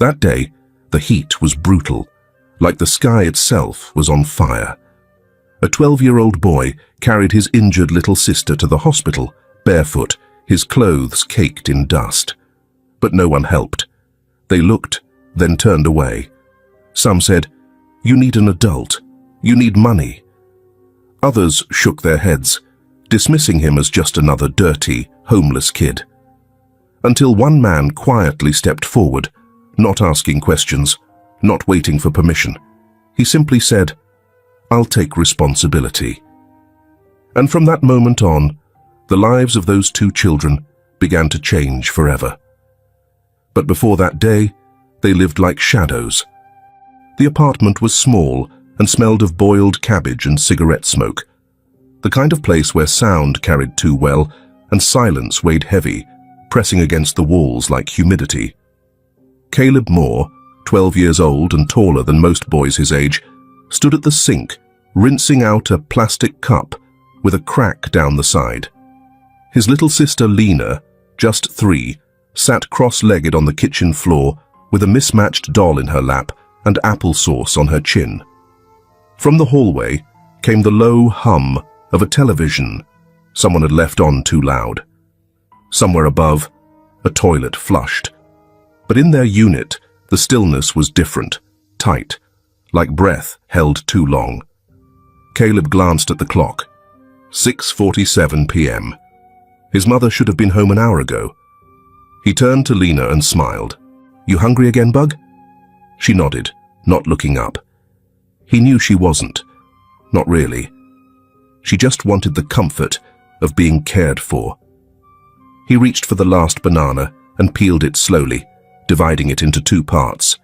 That day, the heat was brutal, like the sky itself was on fire. A 12-year-old boy carried his injured little sister to the hospital, barefoot, his clothes caked in dust. But no one helped. They looked, then turned away. Some said, "You need an adult. You need money." Others shook their heads, dismissing him as just another dirty, homeless kid. Until one man quietly stepped forward, not asking questions, not waiting for permission. He simply said, "I'll take responsibility." And from that moment on, the lives of those two children began to change forever. But before that day, they lived like shadows. The apartment was small and smelled of boiled cabbage and cigarette smoke, the kind of place where sound carried too well and silence weighed heavy, pressing against the walls like humidity. Caleb Moore, 12 years old and taller than most boys his age, stood at the sink, rinsing out a plastic cup with a crack down the side. His little sister Lena, just 3, sat cross-legged on the kitchen floor with a mismatched doll in her lap and applesauce on her chin. From the hallway came the low hum of a television someone had left on too loud. Somewhere above, a toilet flushed. But in their unit, the stillness was different, tight, like breath held too long. Caleb glanced at the clock. 6:47 p.m. His mother should have been home an hour ago. He turned to Lena and smiled. "You hungry again, bug?" She nodded, not looking up. He knew she wasn't. Not really. She just wanted the comfort of being cared for. He reached for the last banana and peeled it slowly, dividing it into 2 parts.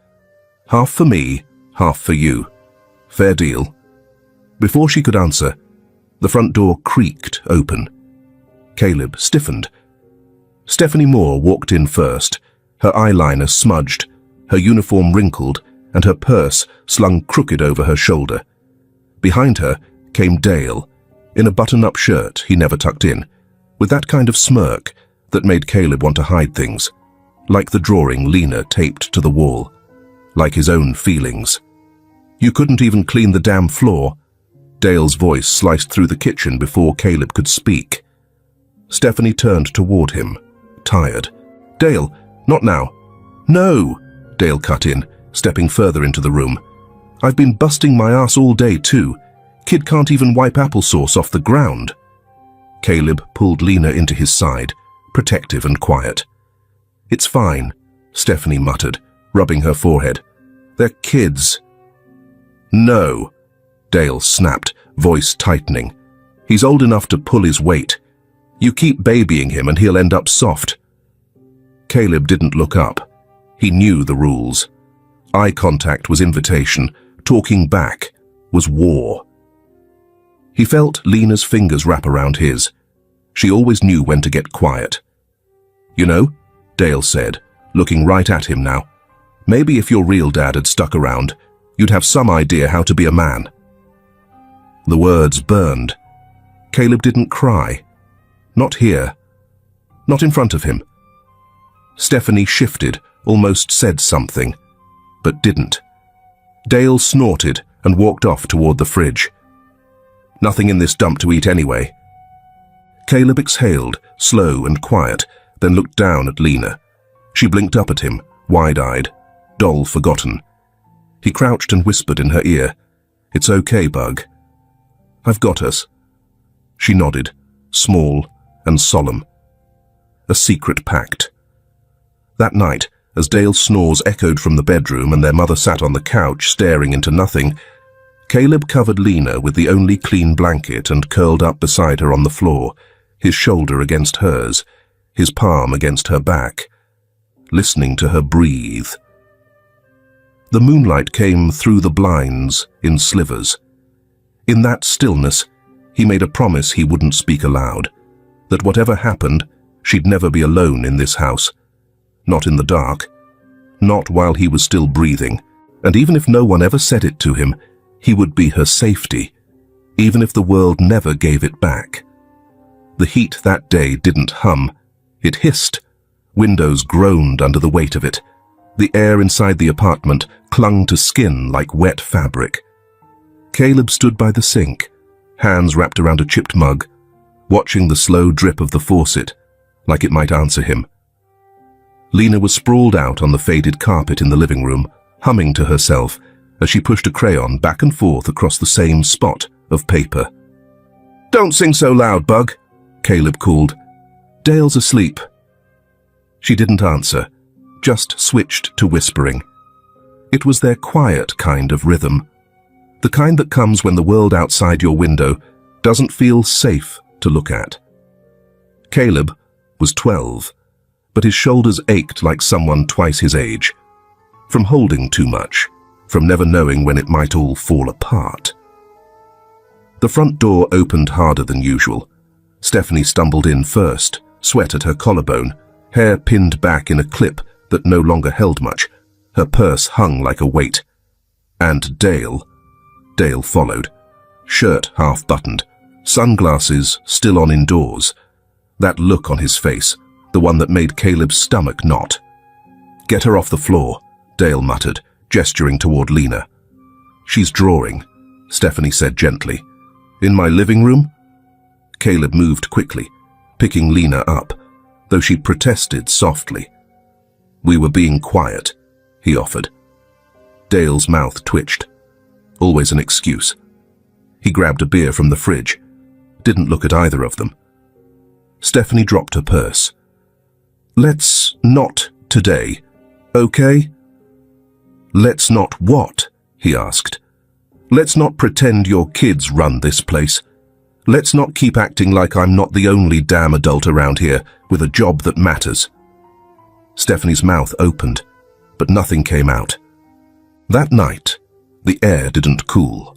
"Half for me, half for you. Fair deal?" Before she could answer, the front door creaked open. Caleb stiffened. Stephanie Moore walked in first, her eyeliner smudged, her uniform wrinkled, and her purse slung crooked over her shoulder. Behind her came Dale, in a button-up shirt he never tucked in, with that kind of smirk that made Caleb want to hide things, like the drawing Lena taped to the wall, like his own feelings. "You couldn't even clean the damn floor." Dale's voice sliced through the kitchen before Caleb could speak. Stephanie turned toward him, tired. "Dale, not now." "No," Dale cut in, stepping further into the room. "I've been busting my ass all day too. Kid can't even wipe applesauce off the ground." Caleb pulled Lena into his side, protective and quiet. "It's fine," Stephanie muttered, rubbing her forehead. "They're kids." "No," Dale snapped, voice tightening. "He's old enough to pull his weight. You keep babying him and he'll end up soft." Caleb didn't look up. He knew the rules. Eye contact was invitation. Talking back was war. He felt Lena's fingers wrap around his. She always knew when to get quiet. "You know," Dale said, looking right at him now, "maybe if your real dad had stuck around, you'd have some idea how to be a man." The words burned. Caleb didn't cry. Not here. Not in front of him. Stephanie shifted, almost said something, but didn't. Dale snorted and walked off toward the fridge. "Nothing in this dump to eat anyway." Caleb exhaled, slow and quiet, then looked down at Lena. She blinked up at him, wide-eyed, doll forgotten. He crouched and whispered in her ear, "It's okay, Bug. I've got us." She nodded, small and solemn. A secret pact. That night, as Dale's snores echoed from the bedroom and their mother sat on the couch staring into nothing, Caleb covered Lena with the only clean blanket and curled up beside her on the floor, his shoulder against hers, his palm against her back, listening to her breathe. The moonlight came through the blinds in slivers. In that stillness, he made a promise he wouldn't speak aloud, that whatever happened, she'd never be alone in this house. Not in the dark. Not while he was still breathing. And even if no one ever said it to him, he would be her safety, even if the world never gave it back. The heat that day didn't hum. It hissed. Windows groaned under the weight of it. The air inside the apartment clung to skin like wet fabric. Caleb stood by the sink, hands wrapped around a chipped mug, watching the slow drip of the faucet, like it might answer him. Lena was sprawled out on the faded carpet in the living room, humming to herself as she pushed a crayon back and forth across the same spot of paper. "Don't sing so loud, Bug," Caleb called. "Dale's asleep." She didn't answer, just switched to whispering. It was their quiet kind of rhythm, the kind that comes when the world outside your window doesn't feel safe to look at. Caleb was 12, but his shoulders ached like someone twice his age, from holding too much, from never knowing when it might all fall apart. The front door opened harder than usual. Stephanie stumbled in first, sweat at her collarbone, hair pinned back in a clip that no longer held much. Her purse hung like a weight. And Dale followed, shirt half-buttoned, sunglasses still on indoors. That look on his face, the one that made Caleb's stomach knot. "Get her off the floor," Dale muttered, gesturing toward Lena. "She's drawing," Stephanie said gently. "In my living room?" Caleb moved quickly, picking Lena up, though she protested softly. "We were being quiet," he offered. Dale's mouth twitched. Always an excuse. He grabbed a beer from the fridge, didn't look at either of them. Stephanie dropped her purse. "Let's not today, okay?" "Let's not what?" he asked. "Let's not pretend your kids run this place. Let's not keep acting like I'm not the only damn adult around here with a job that matters." Stephanie's mouth opened, but nothing came out. That night, the air didn't cool.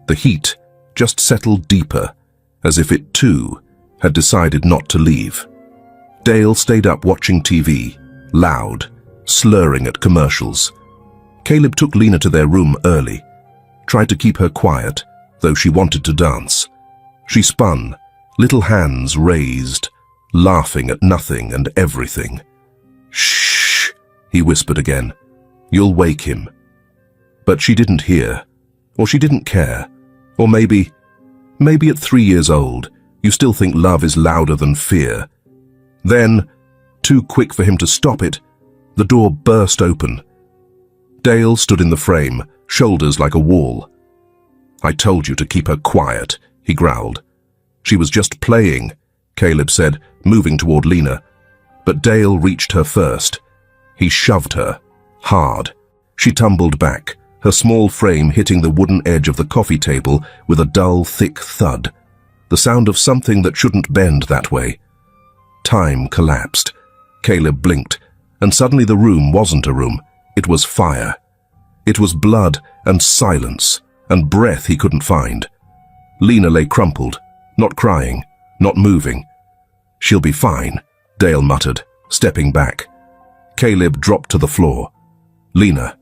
The heat just settled deeper, as if it too had decided not to leave. Dale stayed up watching TV, loud, slurring at commercials. Caleb took Lena to their room early, tried to keep her quiet, though she wanted to dance. She spun, little hands raised, laughing at nothing and everything. "Shh," he whispered again. "You'll wake him." But she didn't hear, or she didn't care, or maybe at 3 years old, you still think love is louder than fear. Then, too quick for him to stop it, the door burst open. Dale stood in the frame, shoulders like a wall. "I told you to keep her quiet," he growled. "She was just playing," Caleb said, moving toward Lena. But Dale reached her first. He shoved her, hard. She tumbled back, her small frame hitting the wooden edge of the coffee table with a dull, thick thud, the sound of something that shouldn't bend that way. Time collapsed. Caleb blinked, and suddenly the room wasn't a room. It was fire. It was blood and silence and breath he couldn't find. Lena lay crumpled, not crying, not moving. "She'll be fine," Dale muttered, stepping back. Caleb dropped to the floor. "Lena."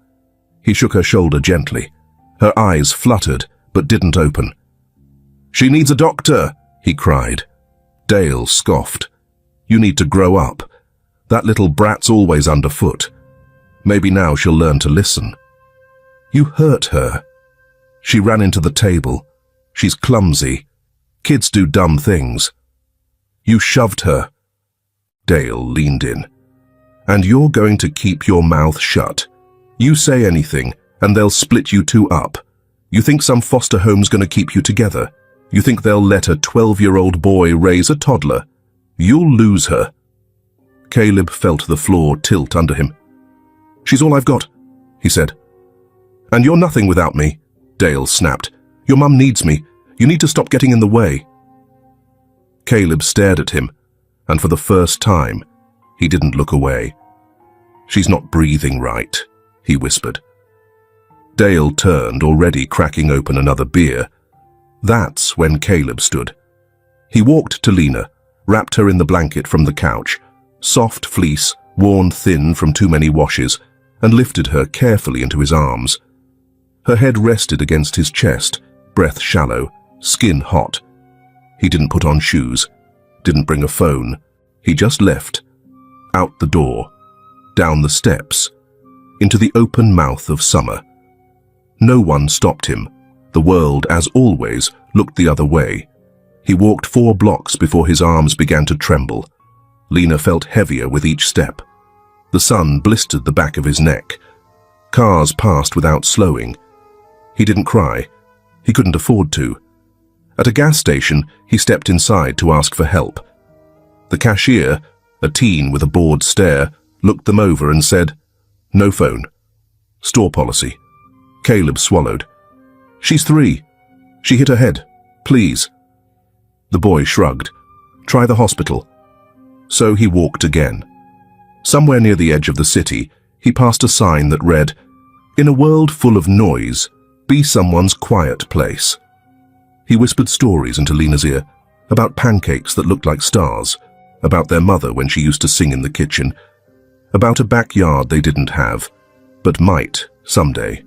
He shook her shoulder gently. Her eyes fluttered, but didn't open. "She needs a doctor," he cried. Dale scoffed. "You need to grow up. That little brat's always underfoot. Maybe now she'll learn to listen." "You hurt her." She ran into the table. "She's clumsy. Kids do dumb things." "You shoved her." Dale leaned in. "And you're going to keep your mouth shut. You say anything, and they'll split you two up. You think some foster home's going to keep you together? You think they'll let a 12-year-old boy raise a toddler? You'll lose her." Caleb felt the floor tilt under him. "She's all I've got," he said. "And you're nothing without me," Dale snapped. "Your mum needs me. You need to stop getting in the way." Caleb stared at him, and for the first time, he didn't look away. "She's not breathing right," he whispered. Dale turned, already cracking open another beer. That's when Caleb stood. He walked to Lena, wrapped her in the blanket from the couch, soft fleece, worn thin from too many washes, and lifted her carefully into his arms. Her head rested against his chest, breath shallow, skin hot. He didn't put on shoes, didn't bring a phone. He just left, out the door, down the steps, into the open mouth of summer. No one stopped him. The world, as always, looked the other way. He walked 4 blocks before his arms began to tremble. Lena felt heavier with each step. The sun blistered the back of his neck. Cars passed without slowing. He didn't cry. He couldn't afford to. At a gas station, he stepped inside to ask for help. The cashier, a teen with a bored stare, looked them over and said, "No phone. Store policy." Caleb swallowed. "She's 3. She hit her head. Please." The boy shrugged. "Try the hospital." So he walked again. Somewhere near the edge of the city, he passed a sign that read, "In a world full of noise, be someone's quiet place." He whispered stories into Lena's ear, about pancakes that looked like stars, about their mother when she used to sing in the kitchen, about a backyard they didn't have, but might someday.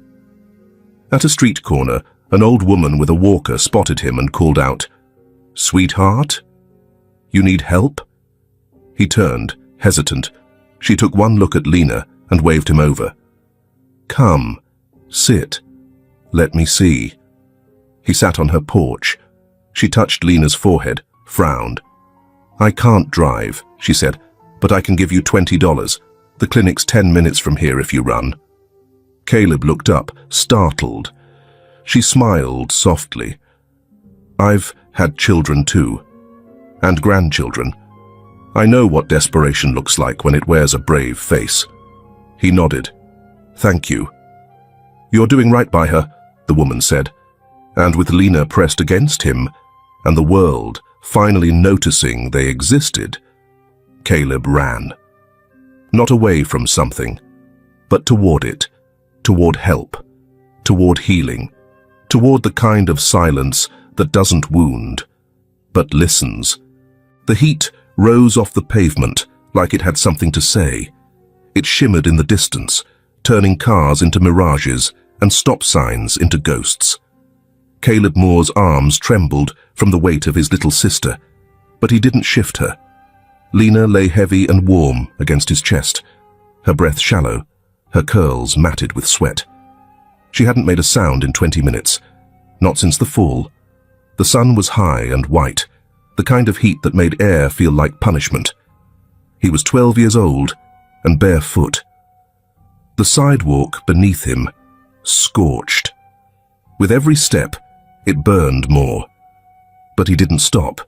At a street corner, an old woman with a walker spotted him and called out, "Sweetheart? You need help?" He turned, hesitant. She took one look at Lena and waved him over. "Come, sit. Let me see." He sat on her porch. She touched Lena's forehead, frowned. "I can't drive," she said, "but I can give you $20. The clinic's 10 minutes from here if you run." Caleb looked up, startled. She smiled softly. "I've had children too, and grandchildren. I know what desperation looks like when it wears a brave face." He nodded. "Thank you." "You're doing right by her," the woman said. And with Lena pressed against him, and the world finally noticing they existed, Caleb ran. Not away from something, but toward it, toward help, toward healing, toward the kind of silence that doesn't wound, but listens. The heat rose off the pavement like it had something to say. It shimmered in the distance, turning cars into mirages and stop signs into ghosts. Caleb Moore's arms trembled from the weight of his little sister, but he didn't shift her. Lena lay heavy and warm against his chest, her breath shallow, her curls matted with sweat. She hadn't made a sound in 20 minutes, not since the fall. The sun was high and white, the kind of heat that made air feel like punishment. He was 12 years old and barefoot. The sidewalk beneath him, scorched. With every step, it burned more. But he didn't stop.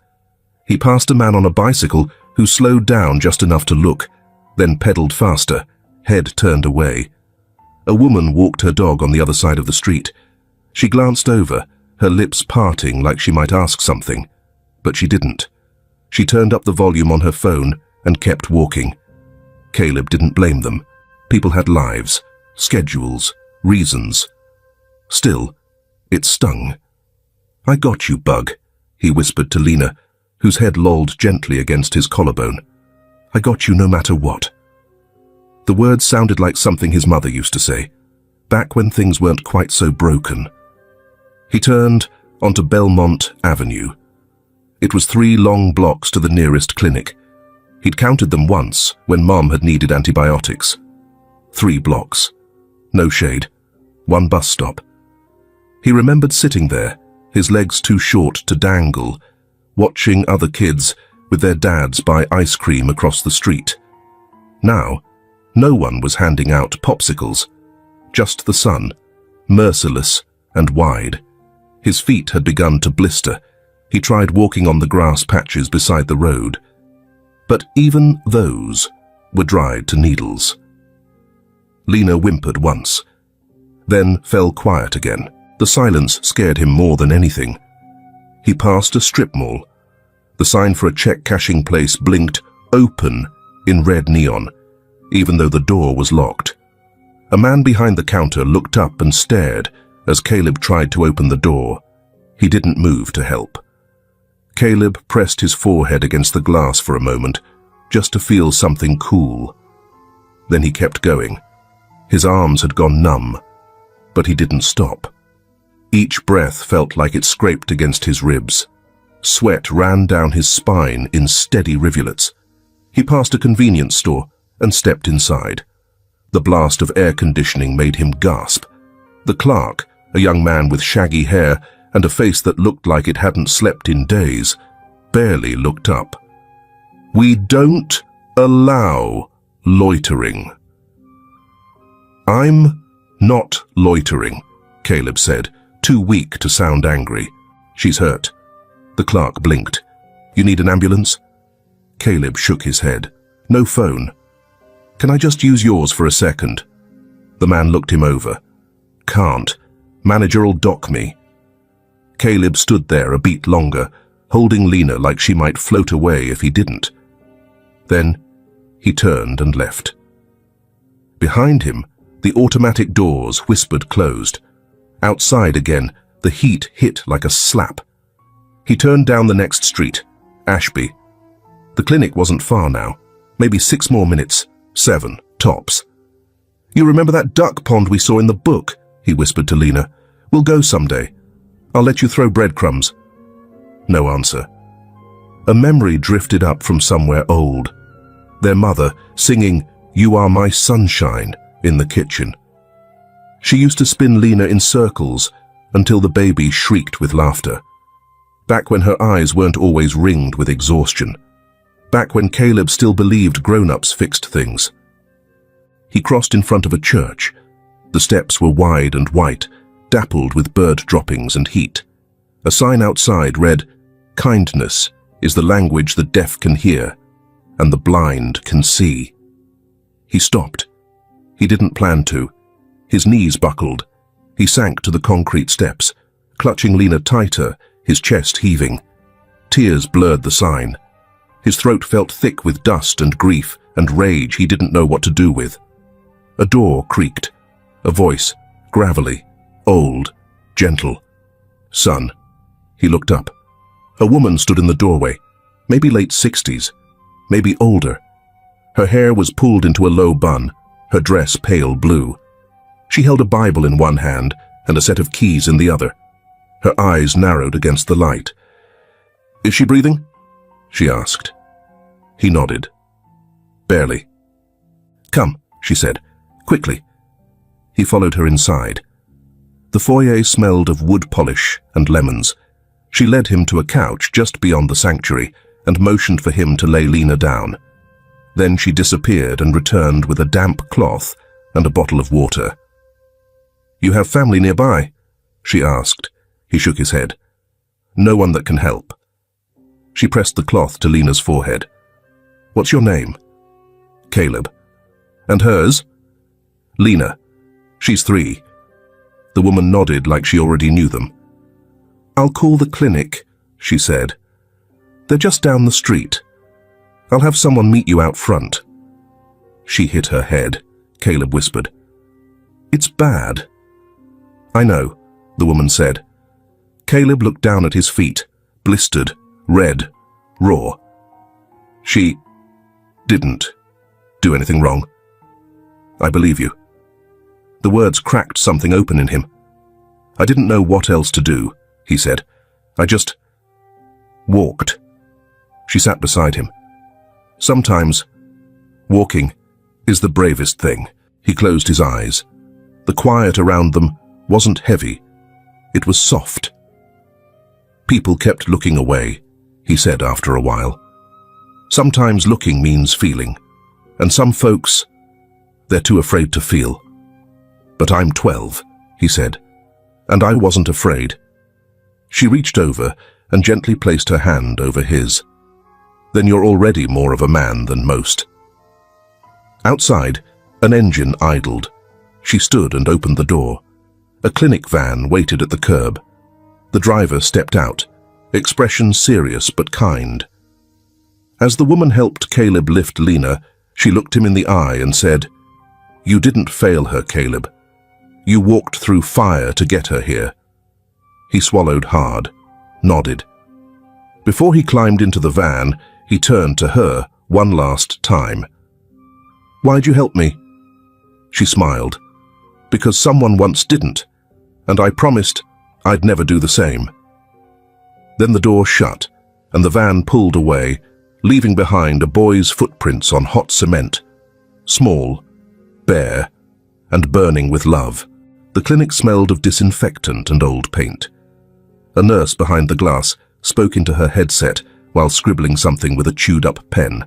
He passed a man on a bicycle who slowed down just enough to look, then pedaled faster, head turned away. A woman walked her dog on the other side of the street. She glanced over, her lips parting like she might ask something, but she didn't. She turned up the volume on her phone and kept walking. Caleb didn't blame them. People had lives, schedules, reasons. Still, it stung. "I got you, bug," he whispered to Lena, whose head lolled gently against his collarbone. "I got you no matter what." The words sounded like something his mother used to say, back when things weren't quite so broken. He turned onto Belmont Avenue. It was 3 long blocks to the nearest clinic. He'd counted them once when Mom had needed antibiotics. 3 blocks. No shade. 1 bus stop. He remembered sitting there, his legs too short to dangle, watching other kids with their dads buy ice cream across the street. Now, no one was handing out popsicles. Just the sun, merciless and wide. His feet had begun to blister. He tried walking on the grass patches beside the road. But even those were dried to needles. Lena whimpered once, then fell quiet again. The silence scared him more than anything. He passed a strip mall. The sign for a check-cashing place blinked "Open" in red neon, even though the door was locked. A man behind the counter looked up and stared as Caleb tried to open the door. He didn't move to help. Caleb pressed his forehead against the glass for a moment, just to feel something cool. Then he kept going. His arms had gone numb, but he didn't stop. Each breath felt like it scraped against his ribs. Sweat ran down his spine in steady rivulets. He passed a convenience store and stepped inside. The blast of air conditioning made him gasp. The clerk, a young man with shaggy hair and a face that looked like it hadn't slept in days, barely looked up. "We don't allow loitering." "I'm not loitering," Caleb said, too weak to sound angry. "She's hurt." The clerk blinked. "You need an ambulance?" Caleb shook his head. "No phone." "Can I just use yours for a second?" The man looked him over. "Can't. Manager'll dock me." Caleb stood there a beat longer, holding Lena like she might float away if he didn't. Then he turned and left. Behind him, the automatic doors whispered closed. Outside again, the heat hit like a slap. He turned down the next street, Ashby. The clinic wasn't far now, maybe 6 more minutes, 7, tops. "You remember that duck pond we saw in the book?" he whispered to Lena. "We'll go someday. I'll let you throw breadcrumbs." No answer. A memory drifted up from somewhere old. Their mother singing "You Are My Sunshine" in the kitchen. She used to spin Lena in circles until the baby shrieked with laughter. Back when her eyes weren't always ringed with exhaustion. Back when Caleb still believed grown-ups fixed things. He crossed in front of a church. The steps were wide and white, dappled with bird droppings and heat. A sign outside read, "Kindness is the language the deaf can hear, and the blind can see." He stopped. He didn't plan to. His knees buckled. He sank to the concrete steps, clutching Lena tighter, his chest heaving. Tears blurred the sign. His throat felt thick with dust and grief and rage he didn't know what to do with. A door creaked. A voice, gravelly, old, gentle. "Son." He looked up. A woman stood in the doorway, maybe late 60s, maybe older. Her hair was pulled into a low bun, her dress pale blue. She held a Bible in one hand and a set of keys in the other. Her eyes narrowed against the light. "Is she breathing?" she asked. He nodded. "Barely." "Come," she said, "quickly." He followed her inside. The foyer smelled of wood polish and lemons. She led him to a couch just beyond the sanctuary and motioned for him to lay Lena down. Then she disappeared and returned with a damp cloth and a bottle of water. "You have family nearby?" she asked. He shook his head. "No one that can help." She pressed the cloth to Lena's forehead. "What's your name?" "Caleb." "And hers?" "Lena. She's 3. The woman nodded like she already knew them. "I'll call the clinic," she said. "They're just down the street. I'll have someone meet you out front." She hit her head. Caleb whispered, "It's bad." "I know," the woman said. Caleb looked down at his feet, blistered, red, raw. "She didn't do anything wrong." "I believe you." The words cracked something open in him. "I didn't know what else to do," he said. "I just walked." She sat beside him. "Sometimes walking is the bravest thing." He closed his eyes. The quiet around them wasn't heavy. It was soft. "People kept looking away," he said after a while. "Sometimes looking means feeling, and some folks, they're too afraid to feel. But I'm 12, he said, and I wasn't afraid." She reached over and gently placed her hand over his. "Then you're already more of a man than most." Outside, an engine idled. She stood and opened the door. A clinic van waited at the curb. The driver stepped out, expression serious but kind. As the woman helped Caleb lift Lena, she looked him in the eye and said, "You didn't fail her, Caleb. You walked through fire to get her here." He swallowed hard, nodded. Before he climbed into the van, he turned to her one last time. "Why'd you help me?" She smiled. "Because someone once didn't, and I promised I'd never do the same." Then the door shut, and the van pulled away, leaving behind a boy's footprints on hot cement. Small, bare, and burning with love. The clinic smelled of disinfectant and old paint. A nurse behind the glass spoke into her headset while scribbling something with a chewed-up pen.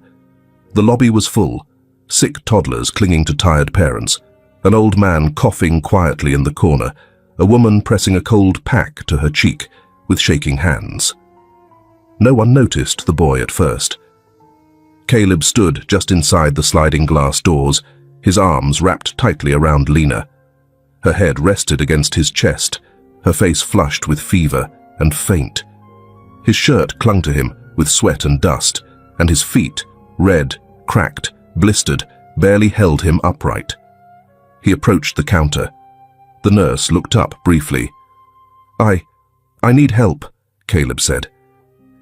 The lobby was full, sick toddlers clinging to tired parents, an old man coughing quietly in the corner, a woman pressing a cold pack to her cheek with shaking hands. No one noticed the boy at first. Caleb stood just inside the sliding glass doors, his arms wrapped tightly around Lena. Her head rested against his chest, her face flushed with fever and faint. His shirt clung to him with sweat and dust, and his feet, red, cracked, blistered, barely held him upright. He approached the counter. The nurse looked up briefly. I need help," Caleb said.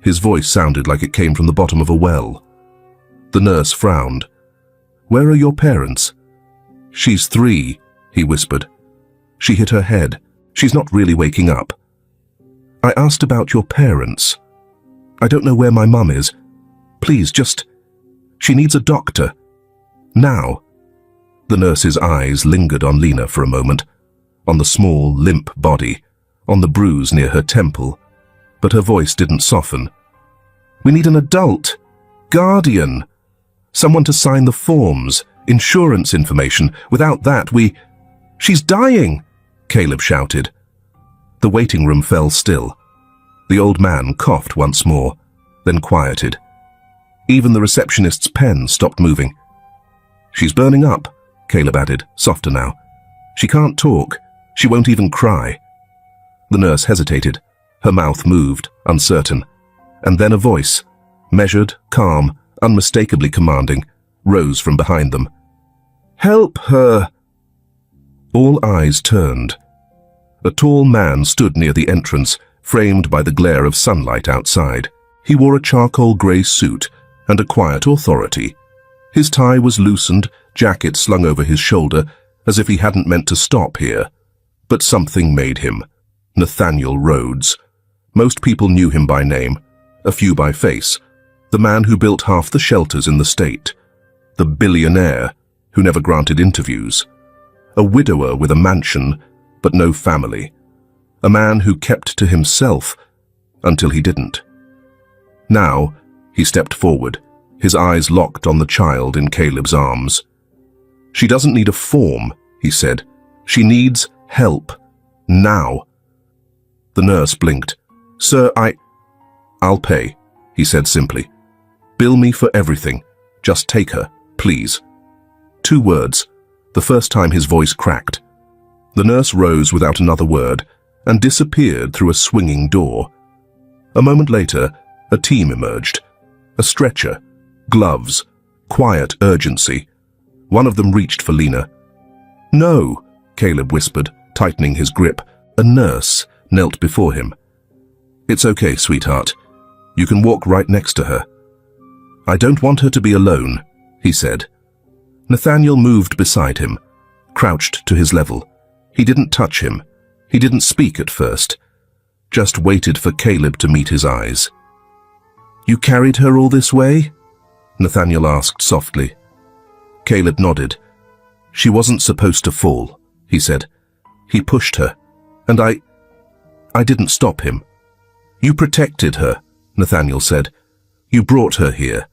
His voice sounded like it came from the bottom of a well. The nurse frowned. "Where are your parents?" "She's 3, he whispered. "She hit her head. She's not really waking up." "I asked about your parents. I don't know where my mum is. Please, she needs a doctor. Now." The nurse's eyes lingered on Lena for a moment, on the small, limp body, on the bruise near her temple, but her voice didn't soften. "We need an adult, guardian, someone to sign the forms, insurance information. Without that, She's dying!" Caleb shouted. The waiting room fell still. The old man coughed once more, then quieted. Even the receptionist's pen stopped moving. "She's burning up," Caleb added, softer now. "She can't talk. She won't even cry." The nurse hesitated. Her mouth moved, uncertain. And then a voice, measured, calm, unmistakably commanding, rose from behind them. "Help her!" All eyes turned. A tall man stood near the entrance, framed by the glare of sunlight outside. He wore a charcoal grey suit and a quiet authority. His tie was loosened, jacket slung over his shoulder, as if he hadn't meant to stop here. But something made him. Nathaniel Rhodes. Most people knew him by name, a few by face. The man who built half the shelters in the state. The billionaire who never granted interviews. A widower with a mansion, but no family. A man who kept to himself until he didn't. Now, he stepped forward, his eyes locked on the child in Caleb's arms. "She doesn't need a form," he said. "She needs help. Now." The nurse blinked. "Sir, I'll pay," he said simply. "Bill me for everything. Just take her, please." 2 words, the first time his voice cracked. The nurse rose without another word and disappeared through a swinging door. A moment later, a team emerged. A stretcher, gloves, quiet urgency. One of them reached for Lena. "No," Caleb whispered, tightening his grip. A nurse knelt before him. "It's okay, sweetheart. You can walk right next to her." "I don't want her to be alone," he said. Nathaniel moved beside him, crouched to his level. He didn't touch him. He didn't speak at first. Just waited for Caleb to meet his eyes. "You carried her all this way?" Nathaniel asked softly. Caleb nodded. "She wasn't supposed to fall," he said. "He pushed her, and I didn't stop him." "You protected her," Nathaniel said. "You brought her here.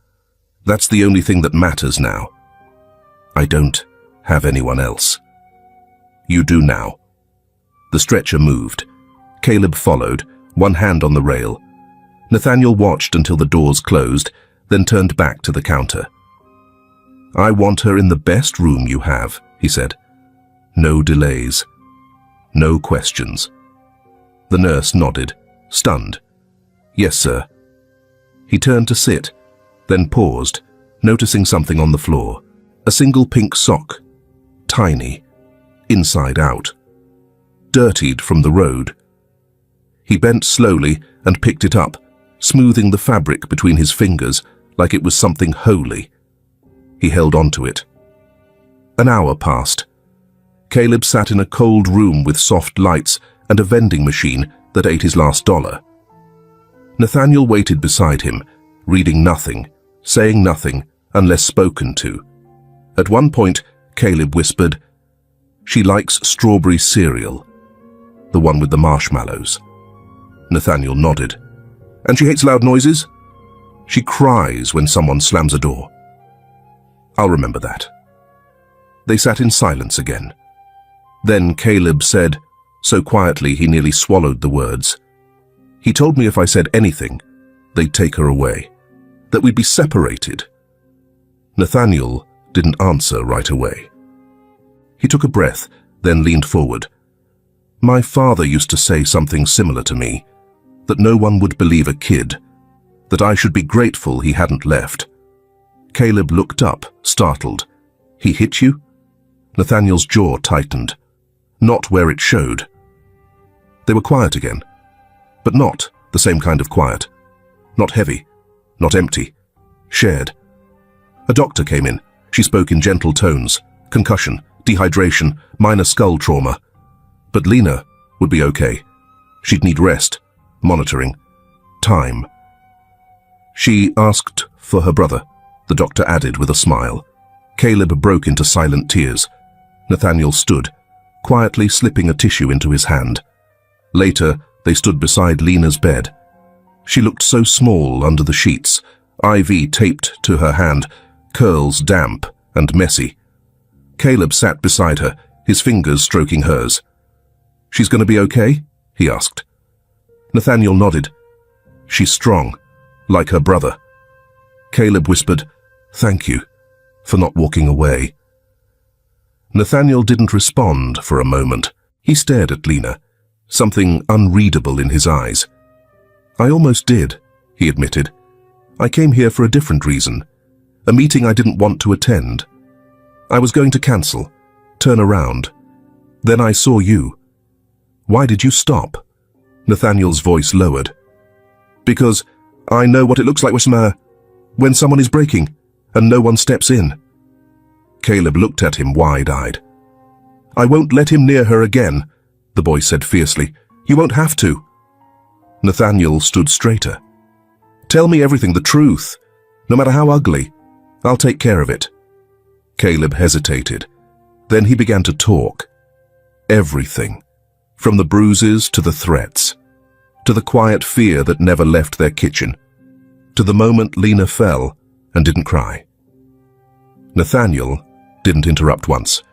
That's the only thing that matters now." "I don't have anyone else." "You do now." The stretcher moved. Caleb followed, one hand on the rail. Nathaniel watched until the doors closed, then turned back to the counter. "I want her in the best room you have," he said. "No delays. No questions." The nurse nodded, stunned. "Yes, sir." He turned to sit, then paused, noticing something on the floor. A single pink sock. Tiny. Inside out. Dirtied from the road. He bent slowly and picked it up, smoothing the fabric between his fingers like it was something holy. He held onto it. An hour passed. Caleb sat in a cold room with soft lights and a vending machine that ate his last dollar. Nathaniel waited beside him, reading nothing, saying nothing unless spoken to. At one point, Caleb whispered. She likes strawberry cereal, the one with the marshmallows. Nathaniel nodded. And she hates loud noises? She cries when someone slams a door. I'll remember that. They sat in silence again. Then Caleb said, so quietly he nearly swallowed the words, he told me if I said anything, they'd take her away, that we'd be separated. Nathaniel didn't answer right away. He took a breath, then leaned forward. My father used to say something similar to me, that no one would believe a kid, that I should be grateful he hadn't left. Caleb looked up, startled. He hit you? Nathaniel's jaw tightened. Not where it showed. They were quiet again, but not the same kind of quiet. Not heavy, not empty, shared. A doctor came in. She spoke in gentle tones. Concussion, dehydration, minor skull trauma. But Lena would be okay. She'd need rest, monitoring, time. She asked for her brother, the doctor added with a smile. Caleb broke into silent tears. Nathaniel stood, quietly slipping a tissue into his hand. Later, they stood beside Lena's bed. She looked so small under the sheets, IV taped to her hand, curls damp and messy. Caleb sat beside her, his fingers stroking hers. She's going to be okay? He asked. Nathaniel nodded. She's strong, like her brother. Caleb whispered, thank you for not walking away. Nathaniel didn't respond for a moment. He stared at Lena, something unreadable in his eyes. I almost did, he admitted. I came here for a different reason, a meeting I didn't want to attend. I was going to cancel, turn around. Then I saw you. Why did you stop? Nathaniel's voice lowered. Because I know what it looks like when someone is breaking and no one steps in. Caleb looked at him wide-eyed. I won't let him near her again, the boy said fiercely. You won't have to. Nathaniel stood straighter. Tell me everything, the truth, no matter how ugly. I'll take care of it. Caleb hesitated. Then he began to talk. Everything, from the bruises to the threats, to the quiet fear that never left their kitchen, to the moment Lena fell and didn't cry. Nathaniel didn't interrupt once.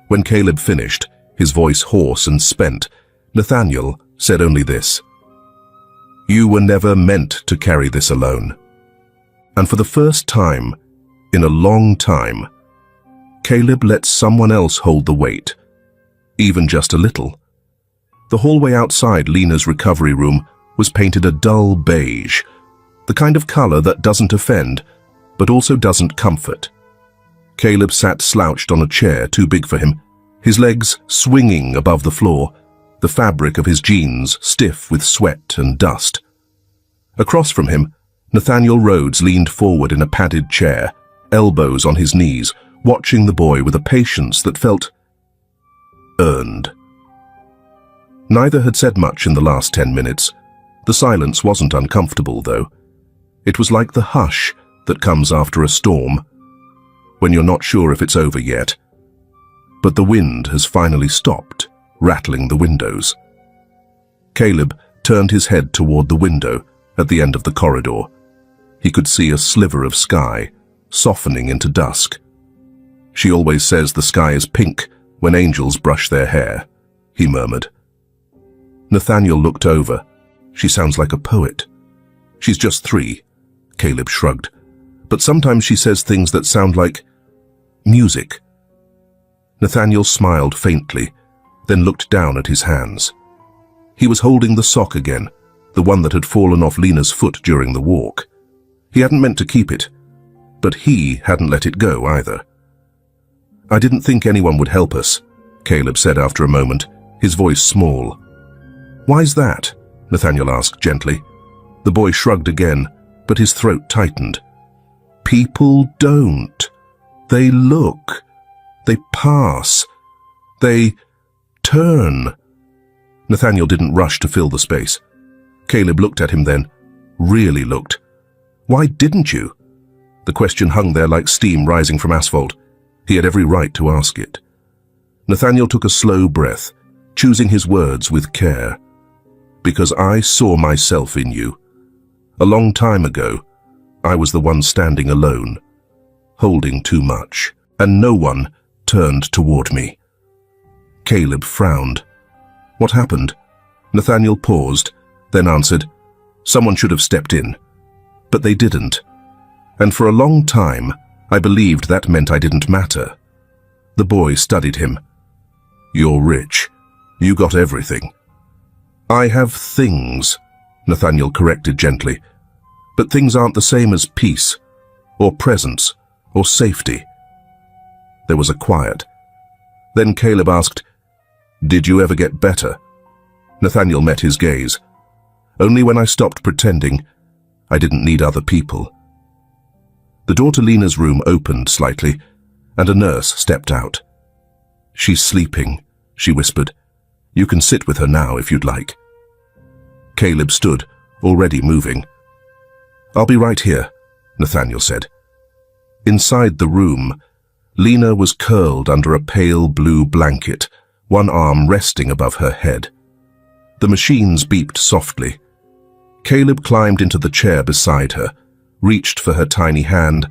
When Caleb finished, his voice hoarse and spent, Nathaniel said only this. You were never meant to carry this alone. And for the first time, in a long time, Caleb let someone else hold the weight, even just a little. The hallway outside Lena's recovery room was painted a dull beige, the kind of color that doesn't offend, but also doesn't comfort. Caleb sat slouched on a chair too big for him, his legs swinging above the floor, the fabric of his jeans stiff with sweat and dust. Across from him, Nathaniel Rhodes leaned forward in a padded chair, elbows on his knees, watching the boy with a patience that felt earned. Neither had said much in the last 10 minutes. The silence wasn't uncomfortable, though. It was like the hush that comes after a storm, when you're not sure if it's over yet. But the wind has finally stopped, rattling the windows. Caleb turned his head toward the window at the end of the corridor. He could see a sliver of sky, softening into dusk. She always says the sky is pink when angels brush their hair, he murmured. Nathaniel looked over. She sounds like a poet. She's just 3, Caleb shrugged. But sometimes she says things that sound like music. Nathaniel smiled faintly, then looked down at his hands. He was holding the sock again, the one that had fallen off Lena's foot during the walk. He hadn't meant to keep it, but he hadn't let it go either. I didn't think anyone would help us, Caleb said after a moment, his voice small. Why's that? Nathaniel asked gently. The boy shrugged again, but his throat tightened. People don't. They look. They pass. They turn. Nathaniel didn't rush to fill the space. Caleb looked at him then, really looked. Why didn't you? The question hung there like steam rising from asphalt. He had every right to ask it. Nathaniel took a slow breath, choosing his words with care. Because I saw myself in you. A long time ago, I was the one standing alone, holding too much, and no one turned toward me. Caleb frowned. What happened? Nathaniel paused, then answered, Someone should have stepped in. But they didn't. And for a long time, I believed that meant I didn't matter. The boy studied him. You're rich. You got everything. I have things, Nathaniel corrected gently. But things aren't the same as peace, or presence, or safety. There was a quiet. Then Caleb asked, Did you ever get better? Nathaniel met his gaze. Only when I stopped pretending, I didn't need other people. The door to Lena's room opened slightly, and a nurse stepped out. She's sleeping, she whispered. You can sit with her now if you'd like. Caleb stood, already moving. I'll be right here, Nathaniel said. Inside the room, Lena was curled under a pale blue blanket, one arm resting above her head. The machines beeped softly. Caleb climbed into the chair beside her, reached for her tiny hand,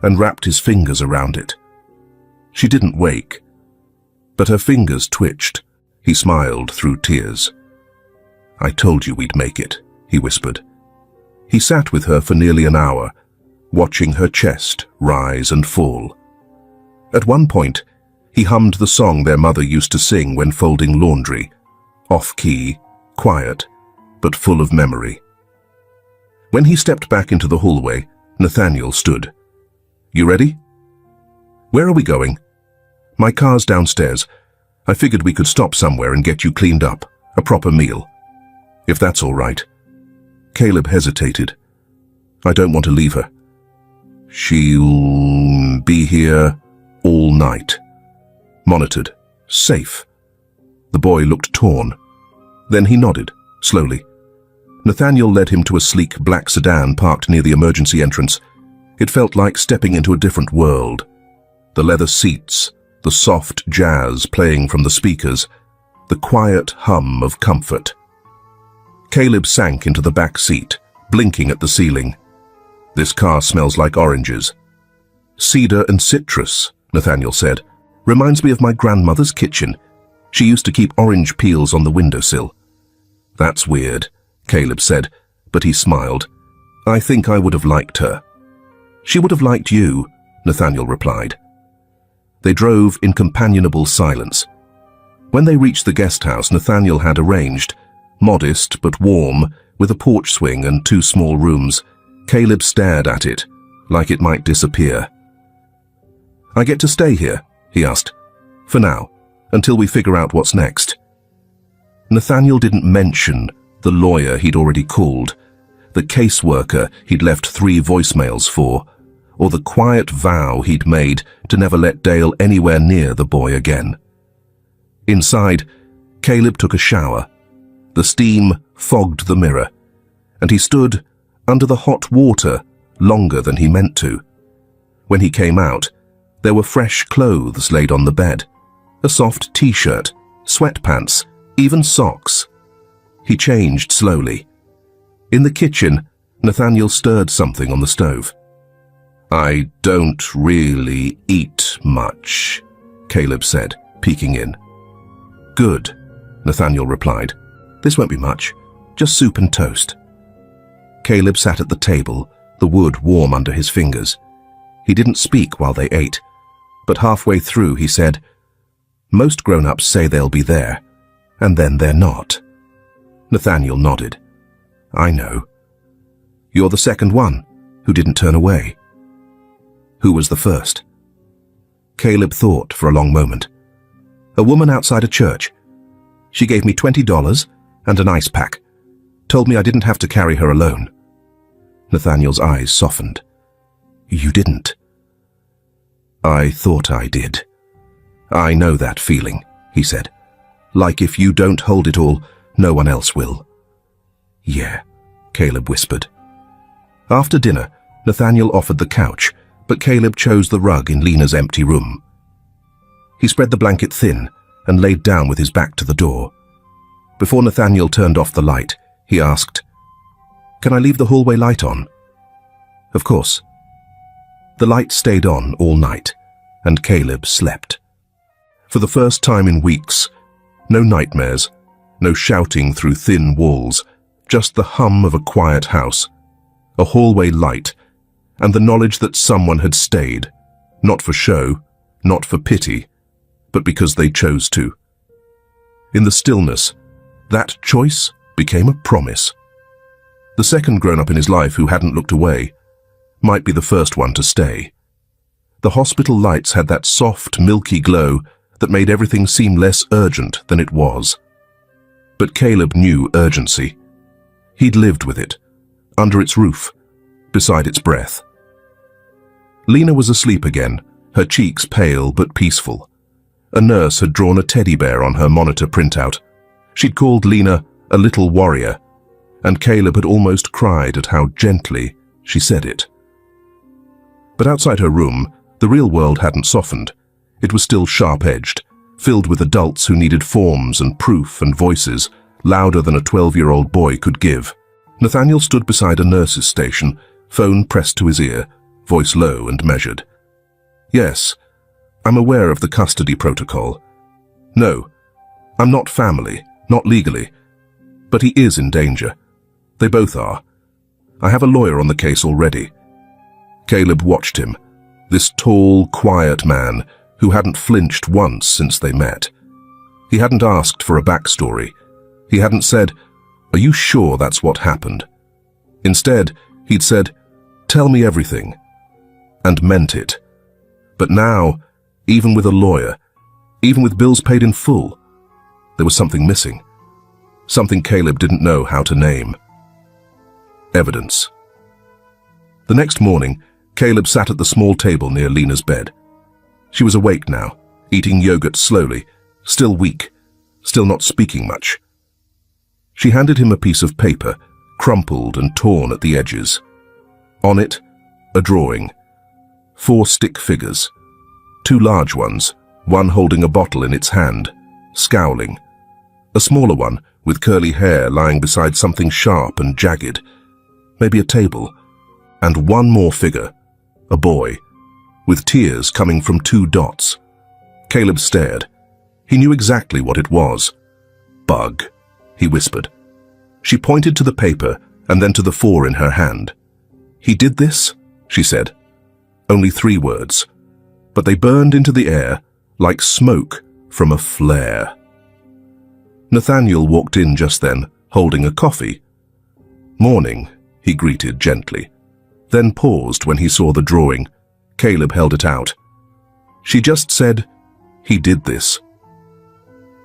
and wrapped his fingers around it. She didn't wake, but her fingers twitched. He smiled through tears. I told you we'd make it, he whispered. He sat with her for nearly an hour, watching her chest rise and fall. At one point, he hummed the song their mother used to sing when folding laundry, off-key, quiet, but full of memory. When he stepped back into the hallway, Nathaniel stood. You ready? Where are we going? My car's downstairs. I figured we could stop somewhere and get you cleaned up, a proper meal. If that's all right. Caleb hesitated. I don't want to leave her. She'll be here all night. Monitored. Safe. The boy looked torn. Then he nodded, slowly. Nathaniel led him to a sleek black sedan parked near the emergency entrance. It felt like stepping into a different world. The leather seats, the soft jazz playing from the speakers, the quiet hum of comfort. Caleb sank into the back seat, blinking at the ceiling. This car smells like oranges. Cedar and citrus, Nathaniel said. Reminds me of my grandmother's kitchen. She used to keep orange peels on the windowsill. That's weird, Caleb said, but he smiled. I think I would have liked her. She would have liked you, Nathaniel replied. They drove in companionable silence. When they reached the guest house Nathaniel had arranged, modest but warm, with a porch swing and 2 small rooms, Caleb stared at it, like it might disappear. I get to stay here, he asked. For now, until we figure out what's next. Nathaniel didn't mention the lawyer he'd already called, the caseworker he'd left 3 voicemails for, or the quiet vow he'd made to never let Dale anywhere near the boy again. Inside, Caleb took a shower. The steam fogged the mirror, and he stood under the hot water longer than he meant to. When he came out, there were fresh clothes laid on the bed, a soft t-shirt, sweatpants, even socks. He changed slowly. In the kitchen, Nathaniel stirred something on the stove. I don't really eat much, Caleb said, peeking in. Good, Nathaniel replied. This won't be much, just soup and toast. Caleb sat at the table, the wood warm under his fingers. He didn't speak while they ate, but halfway through he said, Most grown-ups say they'll be there, and then they're not. Nathaniel nodded. I know. You're the second one who didn't turn away. Who was the first? Caleb thought for a long moment. A woman outside a church. She gave me $20 and an ice pack. Told me I didn't have to carry her alone. Nathaniel's eyes softened. You didn't. I thought I did. I know that feeling, he said. Like if you don't hold it all, no one else will. Yeah, Caleb whispered. After dinner, Nathaniel offered the couch, but Caleb chose the rug in Lena's empty room. He spread the blanket thin and laid down with his back to the door. Before Nathaniel turned off the light, he asked, "Can I leave the hallway light on?" Of course. The light stayed on all night, and Caleb slept. For the first time in weeks, no nightmares, no shouting through thin walls, just the hum of a quiet house, a hallway light, and the knowledge that someone had stayed, not for show, not for pity, but because they chose to. In the stillness, that choice became a promise. The second grown-up in his life who hadn't looked away might be the first one to stay. The hospital lights had that soft, milky glow that made everything seem less urgent than it was. But Caleb knew urgency. He'd lived with it, under its roof, beside its breath. Lena was asleep again, her cheeks pale but peaceful. A nurse had drawn a teddy bear on her monitor printout. She'd called Lena a little warrior, and Caleb had almost cried at how gently she said it. But outside her room, the real world hadn't softened. It was still sharp-edged, filled with adults who needed forms and proof and voices, louder than a 12-year-old boy could give. Nathaniel stood beside a nurse's station, phone pressed to his ear, voice low and measured. "Yes, I'm aware of the custody protocol. No, I'm not family, not legally. But he is in danger. They both are. I have a lawyer on the case already." Caleb watched him, this tall, quiet man who hadn't flinched once since they met. He hadn't asked for a backstory. He hadn't said, "Are you sure that's what happened?" Instead, he'd said, "Tell me everything," and meant it. But now, even with a lawyer, even with bills paid in full, there was something missing. Something Caleb didn't know how to name. Evidence. The next morning, Caleb sat at the small table near Lena's bed. She was awake now, eating yogurt slowly, still weak, still not speaking much. She handed him a piece of paper, crumpled and torn at the edges. On it, a drawing. 4 stick figures. 2 large ones, one holding a bottle in its hand, scowling. A smaller one, with curly hair lying beside something sharp and jagged, maybe a table. And one more figure, a boy, with tears coming from 2 dots. Caleb stared. He knew exactly what it was. "Bug," he whispered. She pointed to the paper and then to the 4 in her hand. "He did this?" she said. Only 3 words, but they burned into the air like smoke from a flare. Nathaniel walked in just then, holding a coffee. "Morning," he greeted gently, then paused when he saw the drawing. Caleb held it out. She just said, "He did this."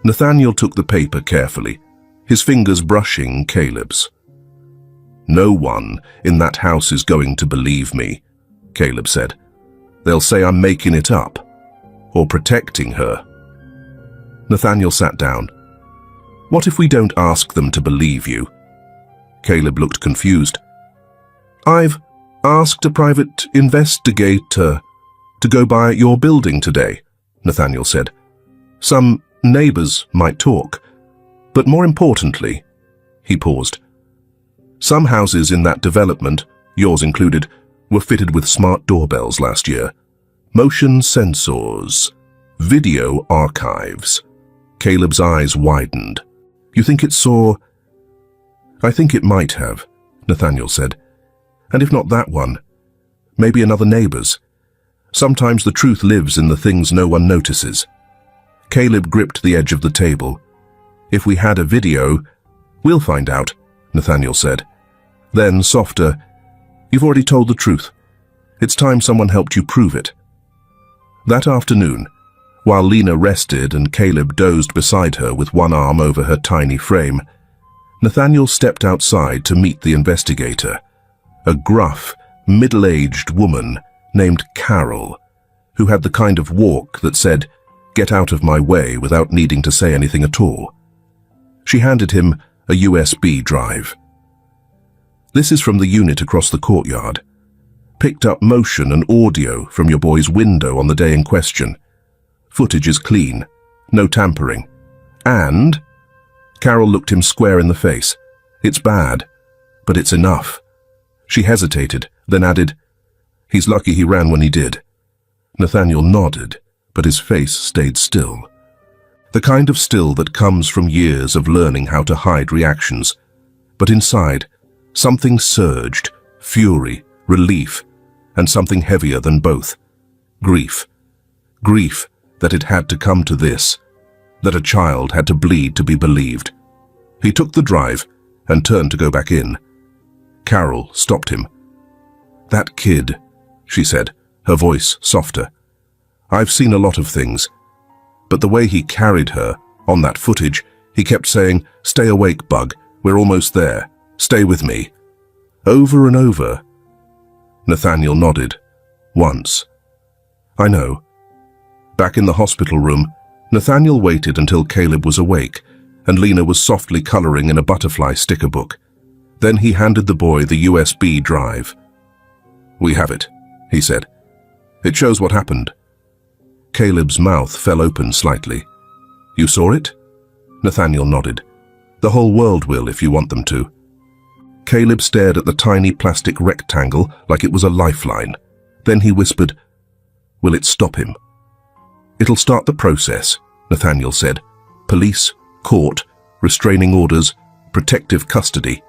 Nathaniel took the paper carefully, his fingers brushing Caleb's. "No one in that house is going to believe me," Caleb said. "They'll say I'm making it up, or protecting her." Nathaniel sat down. "What if we don't ask them to believe you?" Caleb looked confused. "I've asked a private investigator to go by your building today," Nathaniel said. "Some neighbors might talk, but more importantly," he paused, "some houses in that development, yours included, were fitted with smart doorbells last year. Motion sensors, video archives." Caleb's eyes widened. "You think it saw?" "I think it might have," Nathaniel said. "And if not that one, maybe another neighbor's. Sometimes the truth lives in the things no one notices." Caleb gripped the edge of the table. "If we had a video..." "We'll find out," Nathaniel said. Then, softer, "You've already told the truth. It's time someone helped you prove it." That afternoon, while Lena rested and Caleb dozed beside her with one arm over her tiny frame, Nathaniel stepped outside to meet the investigator, a gruff, middle-aged woman named Carol, who had the kind of walk that said, "Get out of my way," without needing to say anything at all. She handed him a USB drive. "This is from the unit across the courtyard. Picked up motion and audio from your boy's window on the day in question. Footage is clean. No tampering. And... Carol looked him square in the face. It's bad, but it's enough. She hesitated, then added, He's lucky he ran when he did. Nathaniel nodded, but his face stayed still. The kind of still that comes from years of learning how to hide reactions. But inside, something surged, fury, relief, and something heavier than both. Grief. Grief that it had to come to this, that a child had to bleed to be believed. He took the drive and turned to go back in. Carol stopped him. That kid, she said, her voice softer. I've seen a lot of things, but the way he carried her, on that footage, he kept saying, Stay awake, Bug, we're almost there, stay with me. Over and over. Nathaniel nodded. Once. I know. Back in the hospital room, Nathaniel waited until Caleb was awake, and Lena was softly coloring in a butterfly sticker book. Then he handed the boy the USB drive. We have it, he said. It shows what happened. Caleb's mouth fell open slightly. You saw it? Nathaniel nodded. The whole world will if you want them to. Caleb stared at the tiny plastic rectangle like it was a lifeline. Then he whispered, Will it stop him? It'll start the process, Nathaniel said. Police, court, restraining orders, protective custody.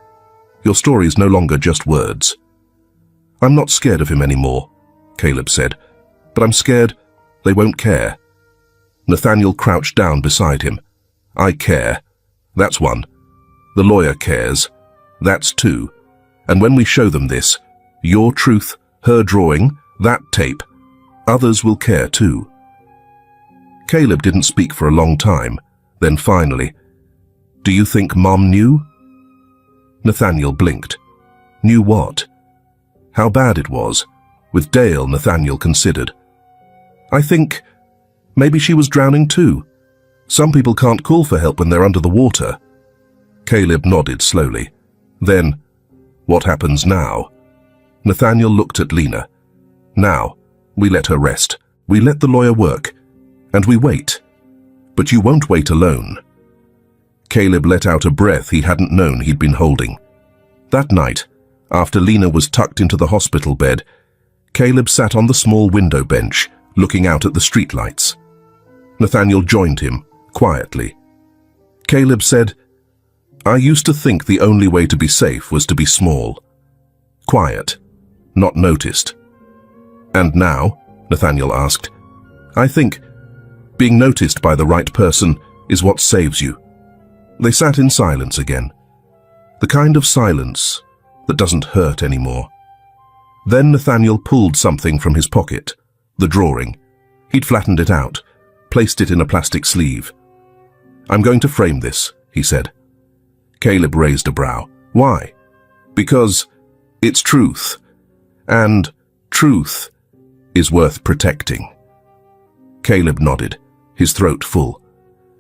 Your story's no longer just words. I'm not scared of him anymore, Caleb said, but I'm scared they won't care. Nathaniel crouched down beside him. I care. That's one. The lawyer cares. That's two. And when we show them this, your truth, her drawing, that tape, others will care too. Caleb didn't speak for a long time. Then finally, Do you think Mom knew? Nathaniel blinked. Knew what? How bad it was. With Dale, Nathaniel considered. I think maybe she was drowning too. Some people can't call for help when they're under the water. Caleb nodded slowly. Then, what happens now? Nathaniel looked at Lena. Now, we let her rest. We let the lawyer work. And we wait. But you won't wait alone. Caleb let out a breath he hadn't known he'd been holding. That night, after Lena was tucked into the hospital bed, Caleb sat on the small window bench, looking out at the streetlights. Nathaniel joined him, quietly. Caleb said, I used to think the only way to be safe was to be small. Quiet. Not noticed. And now, Nathaniel asked, I think being noticed by the right person is what saves you. They sat in silence again. The kind of silence that doesn't hurt anymore. Then Nathaniel pulled something from his pocket, the drawing. He'd flattened it out, placed it in a plastic sleeve. I'm going to frame this, he said. Caleb raised a brow. Why? Because it's truth, and truth is worth protecting. Caleb nodded, his throat full.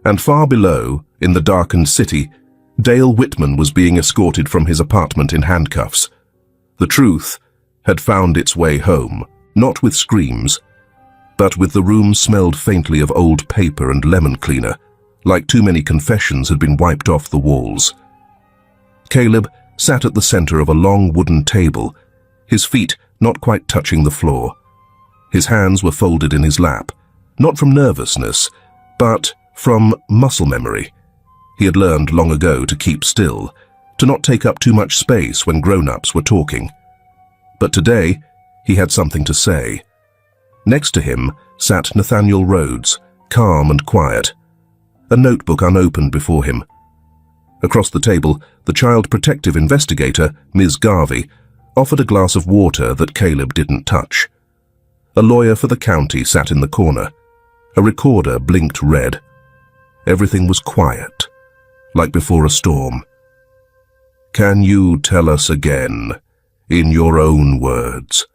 And far below, in the darkened city, Dale Whitman was being escorted from his apartment in handcuffs. The truth had found its way home, not with screams, but with the room smelled faintly of old paper and lemon cleaner, like too many confessions had been wiped off the walls. Caleb sat at the center of a long wooden table, his feet not quite touching the floor. His hands were folded in his lap, not from nervousness, but from muscle memory. He had learned long ago to keep still, to not take up too much space when grown-ups were talking. But today, he had something to say. Next to him sat Nathaniel Rhodes, calm and quiet, a notebook unopened before him. Across the table, the child protective investigator, Ms. Garvey, offered a glass of water that Caleb didn't touch. A lawyer for the county sat in the corner. A recorder blinked red. Everything was quiet, like before a storm. Can you tell us again, in your own words?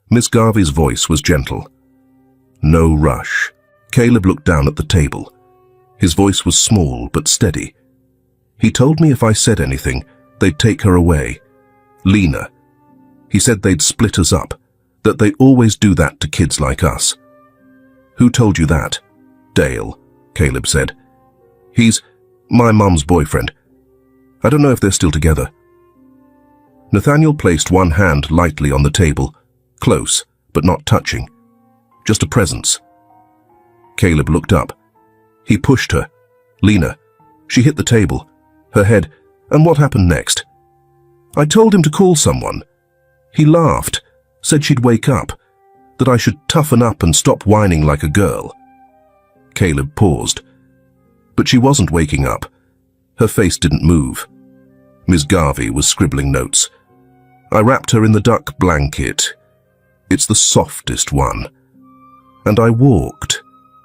Miss Garvey's voice was gentle. No rush. Caleb looked down at the table. His voice was small but steady. He told me if I said anything, they'd take her away. Lena. He said they'd split us up, that they always do that to kids like us. Who told you that? Dale, Caleb said. He's my mum's boyfriend. I don't know if they're still together. Nathaniel placed one hand lightly on the table, close, but not touching. Just a presence. Caleb looked up. He pushed her. Lena. She hit the table. Her head. And what happened next? I told him to call someone. He laughed, said she'd wake up, that I should toughen up and stop whining like a girl. Caleb paused. But she wasn't waking up. Her face didn't move. Miss Garvey was scribbling notes. I wrapped her in the duck blanket. It's the softest one. And I walked.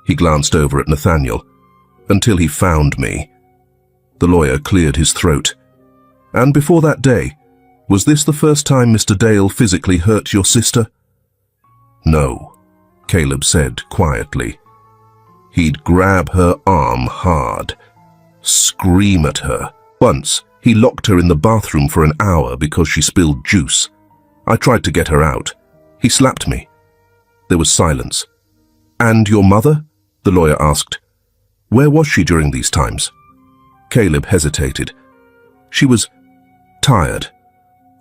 He glanced over at Nathaniel. Until he found me. The lawyer cleared his throat. And before that day, was this the first time Mr. Dale physically hurt your sister? No, Caleb said quietly. He'd grab her arm hard, scream at her. Once, he locked her in the bathroom for an hour because she spilled juice. I tried to get her out. He slapped me. There was silence. And your mother? The lawyer asked. Where was she during these times? Caleb hesitated. She was tired.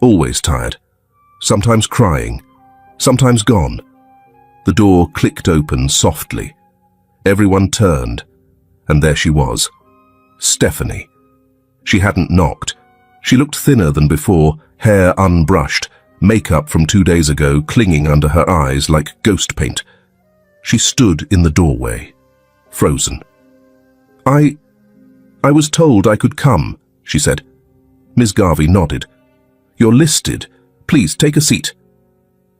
Always tired. Sometimes crying. Sometimes gone. The door clicked open softly. Everyone turned, and there she was. Stephanie. She hadn't knocked. She looked thinner than before, hair unbrushed, makeup from 2 days ago clinging under her eyes like ghost paint. She stood in the doorway, frozen. I was told I could come, she said. Miss Garvey nodded. You're listed. Please take a seat.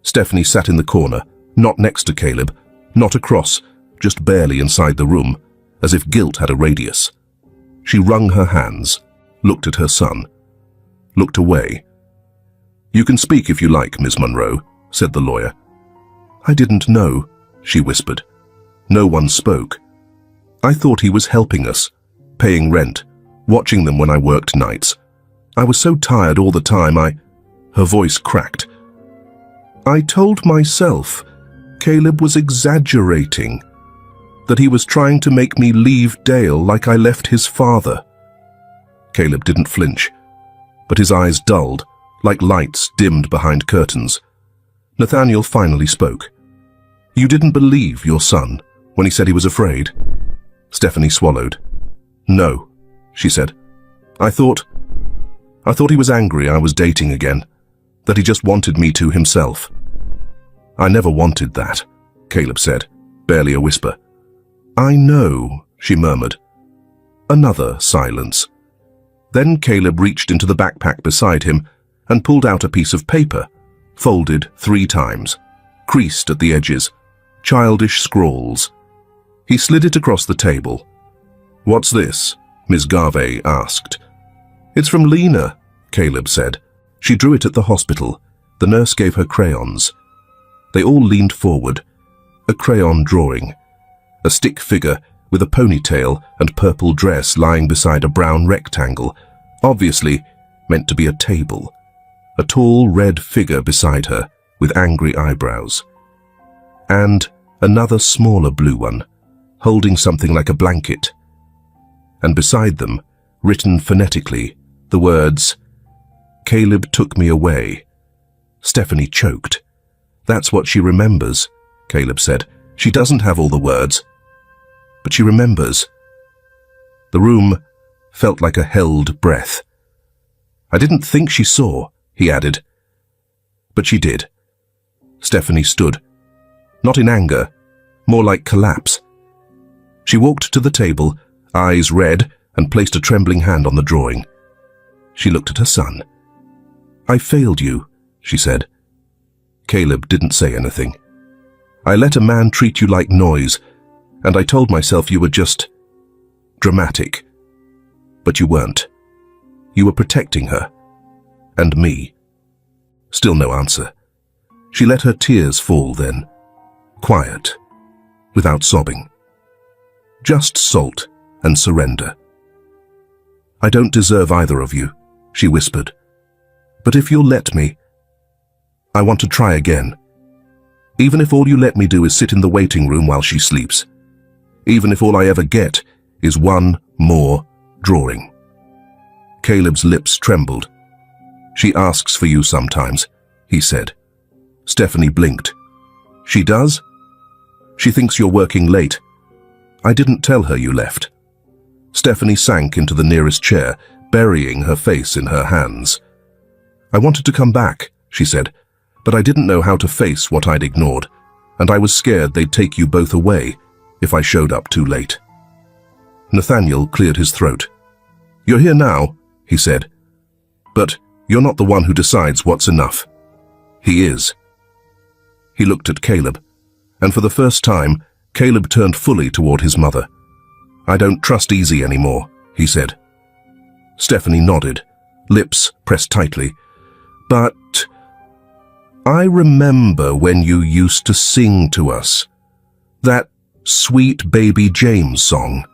Stephanie sat in the corner, not next to Caleb, not across, just barely inside the room, as if guilt had a radius. She wrung her hands, looked at her son, looked away. You can speak if you like, Miss Monroe, said the lawyer. I didn't know, she whispered. No one spoke. I thought he was helping us, paying rent, watching them when I worked nights. I was so tired all the time, Her voice cracked. I told myself Caleb was exaggerating, that he was trying to make me leave Dale like I left his father. Caleb didn't flinch, but his eyes dulled, like lights dimmed behind curtains. Nathaniel finally spoke. You didn't believe your son when he said he was afraid? Stephanie swallowed. No, she said. I thought he was angry I was dating again, that he just wanted me to himself. I never wanted that, Caleb said, barely a whisper. I know, she murmured. Another silence. Then Caleb reached into the backpack beside him and pulled out a piece of paper, folded 3 times, creased at the edges, childish scrawls. He slid it across the table. What's this? Miss Garvey asked. It's from Lena, Caleb said. She drew it at the hospital. The nurse gave her crayons. They all leaned forward. A crayon drawing. A stick figure with a ponytail and purple dress lying beside a brown rectangle, obviously meant to be a table. A tall red figure beside her with angry eyebrows. And another smaller blue one, holding something like a blanket. And beside them, written phonetically, the words, Caleb took me away. Stephanie choked. That's what she remembers, Caleb said. She doesn't have all the words, but she remembers. The room felt like a held breath. I didn't think she saw, he added. But she did. Stephanie stood. Not in anger, more like collapse. She walked to the table, eyes red, and placed a trembling hand on the drawing. She looked at her son. I failed you, she said. Caleb didn't say anything. I let a man treat you like noise, and I told myself you were just dramatic. But you weren't. You were protecting her. And me. Still no answer. She let her tears fall then. Quiet. Without sobbing. Just salt and surrender. I don't deserve either of you, she whispered. But if you'll let me, I want to try again. Even if all you let me do is sit in the waiting room while she sleeps. Even if all I ever get is one more drawing. Caleb's lips trembled. She asks for you sometimes, he said. Stephanie blinked. She does? She thinks you're working late. I didn't tell her you left. Stephanie sank into the nearest chair, burying her face in her hands. I wanted to come back, she said, but I didn't know how to face what I'd ignored, and I was scared they'd take you both away if I showed up too late. Nathaniel cleared his throat. You're here now, he said, but you're not the one who decides what's enough. He is. He looked at Caleb, and for the first time, Caleb turned fully toward his mother. I don't trust Easy anymore, he said. Stephanie nodded, lips pressed tightly. But I remember when you used to sing to us. That sweet baby James song.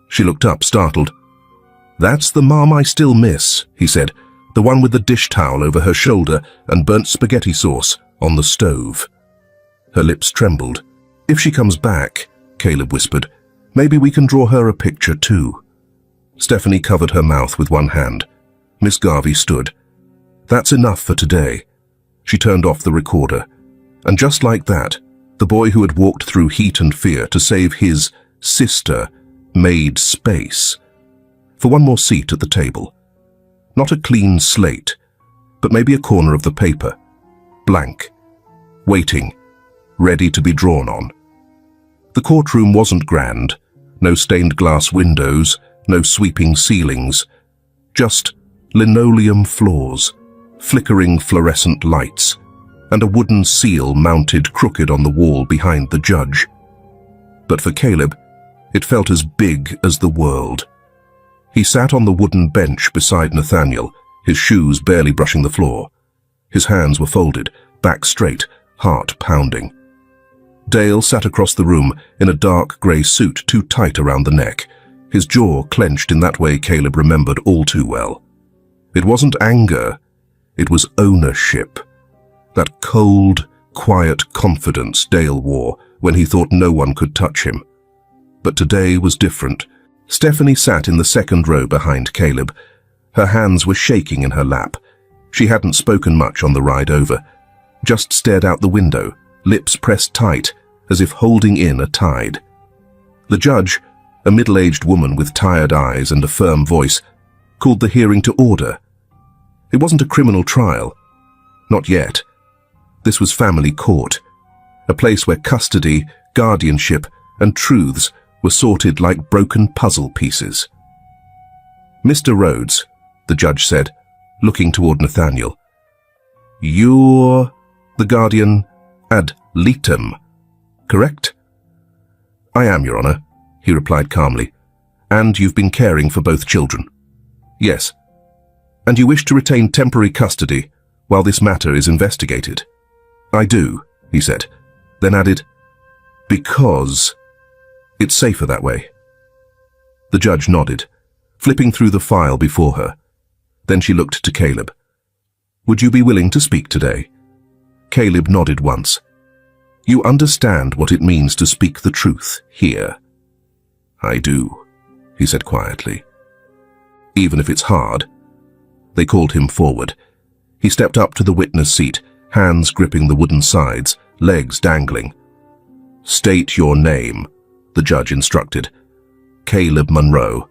She looked up, startled. That's the mom I still miss, he said, the one with the dish towel over her shoulder and burnt spaghetti sauce on the stove. Her lips trembled. If she comes back, Caleb whispered, maybe we can draw her a picture too. Stephanie covered her mouth with one hand. Miss Garvey stood. That's enough for today. She turned off the recorder. And just like that, the boy who had walked through heat and fear to save his sister made space for one more seat at the table. Not a clean slate, but maybe a corner of the paper. Blank. Waiting. Ready to be drawn on. The courtroom wasn't grand. No stained glass windows, no sweeping ceilings. Just linoleum floors, flickering fluorescent lights, and a wooden seal mounted crooked on the wall behind the judge. But for Caleb, it felt as big as the world. He sat on the wooden bench beside Nathaniel, his shoes barely brushing the floor. His hands were folded, back straight, heart pounding. Dale sat across the room in a dark grey suit too tight around the neck, his jaw clenched in that way Caleb remembered all too well. It wasn't anger, it was ownership. That cold, quiet confidence Dale wore when he thought no one could touch him. But today was different. Stephanie sat in the second row behind Caleb. Her hands were shaking in her lap. She hadn't spoken much on the ride over, just stared out the window, lips pressed tight, as if holding in a tide. The judge, a middle-aged woman with tired eyes and a firm voice, called the hearing to order. It wasn't a criminal trial. Not yet. This was family court, a place where custody, guardianship, and truths were sorted like broken puzzle pieces. Mr. Rhodes, the judge said, looking toward Nathaniel. You're the guardian ad litem, correct? I am, Your Honor, he replied calmly. And you've been caring for both children. Yes. And you wish to retain temporary custody while this matter is investigated. I do, he said, then added, because it's safer that way. The judge nodded, flipping through the file before her. Then she looked to Caleb. Would you be willing to speak today? Caleb nodded once. You understand what it means to speak the truth here? I do, he said quietly. Even if it's hard. They called him forward. He stepped up to the witness seat, hands gripping the wooden sides, legs dangling. State your name, the judge instructed. Caleb Monroe.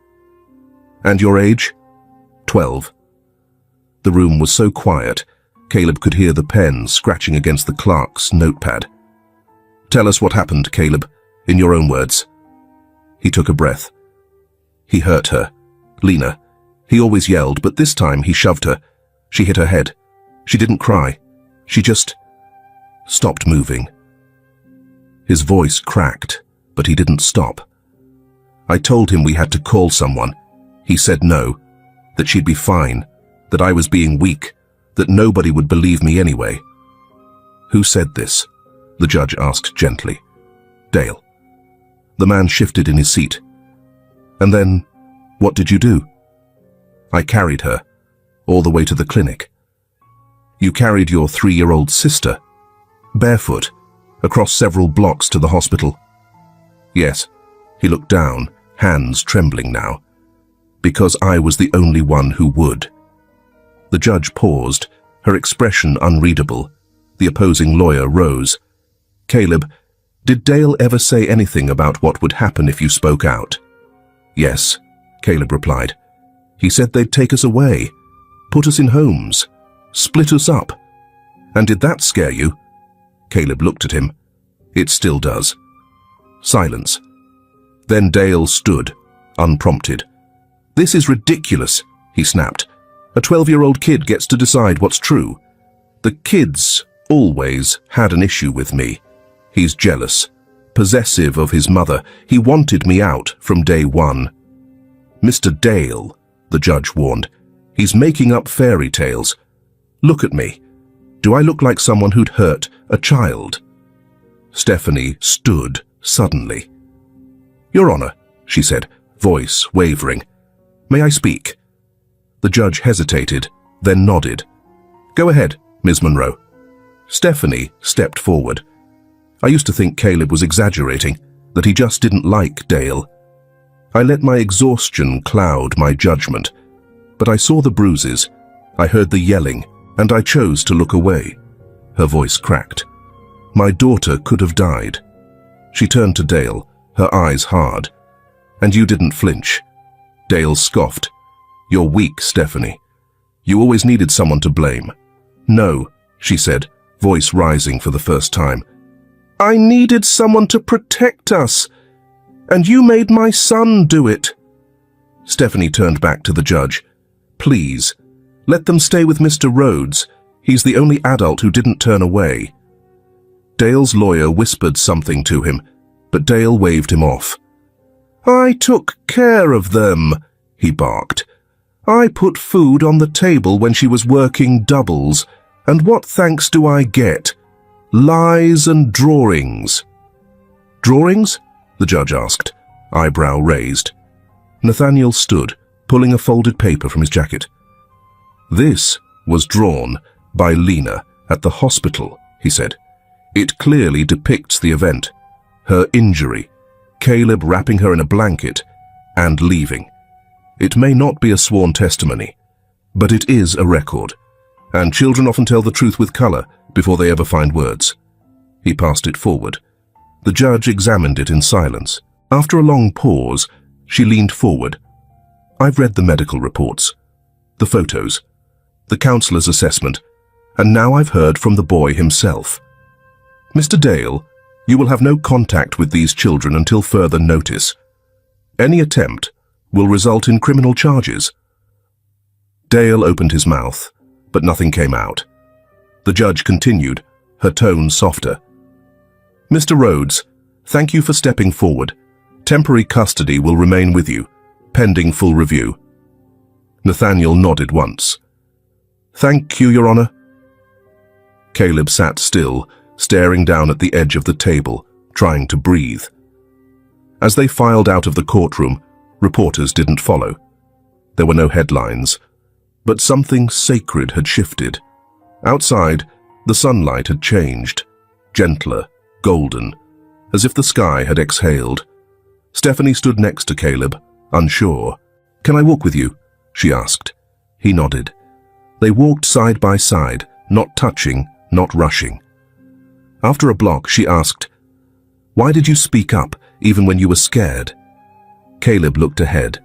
And your age? 12. The room was so quiet, Caleb could hear the pen scratching against the clerk's notepad. Tell us what happened, Caleb, in your own words. He took a breath. He hurt her. Lena. He always yelled, but this time he shoved her. She hit her head. She didn't cry. She just stopped moving. His voice cracked, but he didn't stop. I told him we had to call someone. He said no, that she'd be fine, that I was being weak, that nobody would believe me anyway. Who said this? The judge asked gently. Dale. The man shifted in his seat. And then, what did you do? I carried her, all the way to the clinic. You carried your 3-year-old sister, barefoot, across several blocks to the hospital. Yes, he looked down, hands trembling now. Because I was the only one who would. The judge paused, her expression unreadable. The opposing lawyer rose. Caleb, did Dale ever say anything about what would happen if you spoke out? Yes, Caleb replied. He said they'd take us away, put us in homes, split us up. And did that scare you? Caleb looked at him. It still does. Silence. Then Dale stood, unprompted. This is ridiculous, he snapped. A 12-year-old kid gets to decide what's true. The kid's always had an issue with me. He's jealous, possessive of his mother. He wanted me out from day one. Mr. Dale, the judge warned, he's making up fairy tales. Look at me. Do I look like someone who'd hurt a child? Stephanie stood suddenly. Your Honor, she said, voice wavering. May I speak? The judge hesitated, then nodded. Go ahead, Ms. Monroe. Stephanie stepped forward. I used to think Caleb was exaggerating, that he just didn't like Dale. I let my exhaustion cloud my judgment, but I saw the bruises, I heard the yelling, and I chose to look away. Her voice cracked. My daughter could have died. She turned to Dale, her eyes hard. And you didn't flinch. Dale scoffed. You're weak, Stephanie. You always needed someone to blame. No, she said, voice rising for the first time. I needed someone to protect us. And you made my son do it. Stephanie turned back to the judge. Please, let them stay with Mr. Rhodes. He's the only adult who didn't turn away. Dale's lawyer whispered something to him, but Dale waved him off. I took care of them, he barked. I put food on the table when she was working doubles, and what thanks do I get? Lies and drawings. Drawings? The judge asked, eyebrow raised. Nathaniel stood, pulling a folded paper from his jacket. This was drawn by Lena at the hospital, he said. It clearly depicts the event, her injury, Caleb wrapping her in a blanket and leaving. It may not be a sworn testimony, but it is a record, and children often tell the truth with color before they ever find words. He passed it forward. The judge examined it in silence. After a long pause, she leaned forward. I've read the medical reports, the photos, the counselor's assessment, and now I've heard from the boy himself. Mr. Dale, you will have no contact with these children until further notice. Any attempt will result in criminal charges. Dale opened his mouth, but nothing came out. The judge continued, her tone softer. Mr. Rhodes, thank you for stepping forward. Temporary custody will remain with you, pending full review. Nathaniel nodded once. Thank you, Your Honor. Caleb sat still, staring down at the edge of the table, trying to breathe. As they filed out of the courtroom, reporters didn't follow. There were no headlines, but something sacred had shifted. Outside, the sunlight had changed, gentler, golden, as if the sky had exhaled. Stephanie stood next to Caleb, unsure. Can I walk with you? She asked. He nodded. They walked side by side, not touching, not rushing. After a block, she asked, why did you speak up, even when you were scared? Caleb looked ahead.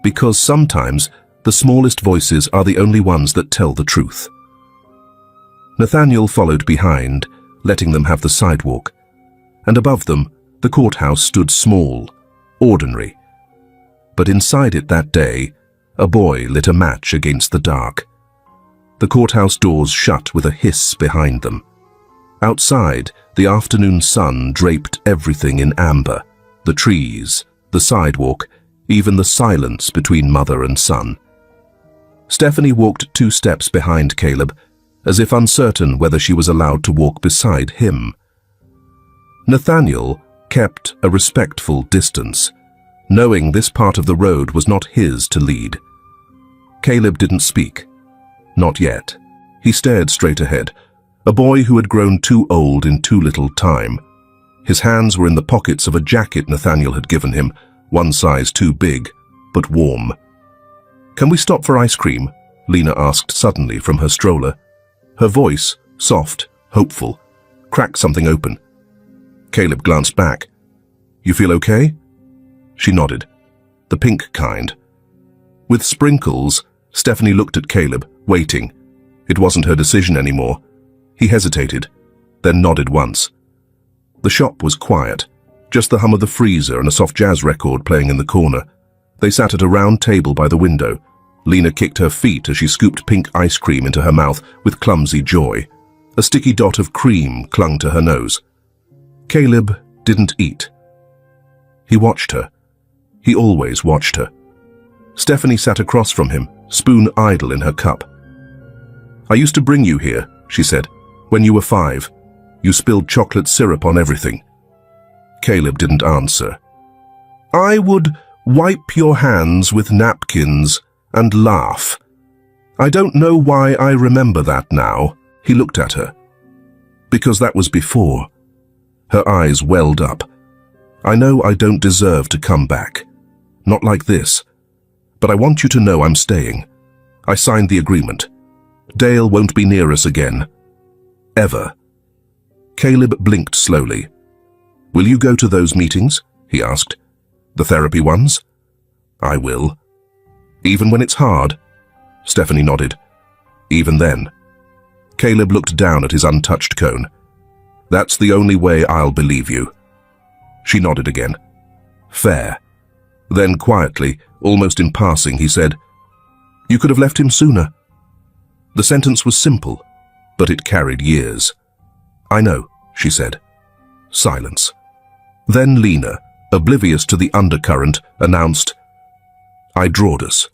Because sometimes the smallest voices are the only ones that tell the truth. Nathaniel followed behind, letting them have the sidewalk. And above them, the courthouse stood small, ordinary. But inside it that day, a boy lit a match against the dark. The courthouse doors shut with a hiss behind them. Outside, the afternoon sun draped everything in amber, the trees, the sidewalk, even the silence between mother and son. Stephanie walked 2 steps behind Caleb, as if uncertain whether she was allowed to walk beside him. Nathaniel kept a respectful distance, knowing this part of the road was not his to lead. Caleb didn't speak. Not yet. He stared straight ahead, A boy who had grown too old in too little time. His hands were in the pockets of a jacket Nathaniel had given him, one size too big, but warm. "Can we stop for ice cream?" Lena asked suddenly from her stroller. Her voice, soft, hopeful, cracked something open. Caleb glanced back. "You feel okay?" She nodded. "The pink kind." With sprinkles, Stephanie looked at Caleb, waiting. It wasn't her decision anymore. He hesitated, then nodded once. The shop was quiet, just the hum of the freezer and a soft jazz record playing in the corner. They sat at a round table by the window. Lena kicked her feet as she scooped pink ice cream into her mouth with clumsy joy. A sticky dot of cream clung to her nose. Caleb didn't eat. He watched her. He always watched her. Stephanie sat across from him, spoon idle in her cup. "I used to bring you here," she said, "when you were 5. You spilled chocolate syrup on everything." Caleb didn't answer. "I would wipe your hands with napkins and laugh. I don't know why I remember that now." He looked at her. "Because that was before." Her eyes welled up. "I know I don't deserve to come back. Not like this. But I want you to know I'm staying. I signed the agreement. Dale won't be near us again. Ever." Caleb blinked slowly. "Will you go to those meetings?" he asked. "The therapy ones?" "I will." "Even when it's hard?" Stephanie nodded. "Even then." Caleb looked down at his untouched cone. "That's the only way I'll believe you." She nodded again. "Fair." Then quietly, almost in passing, he said, "You could have left him sooner." The sentence was simple, but it carried years. "I know," she said. Silence. Then Lena, oblivious to the undercurrent, announced, "I drawed us."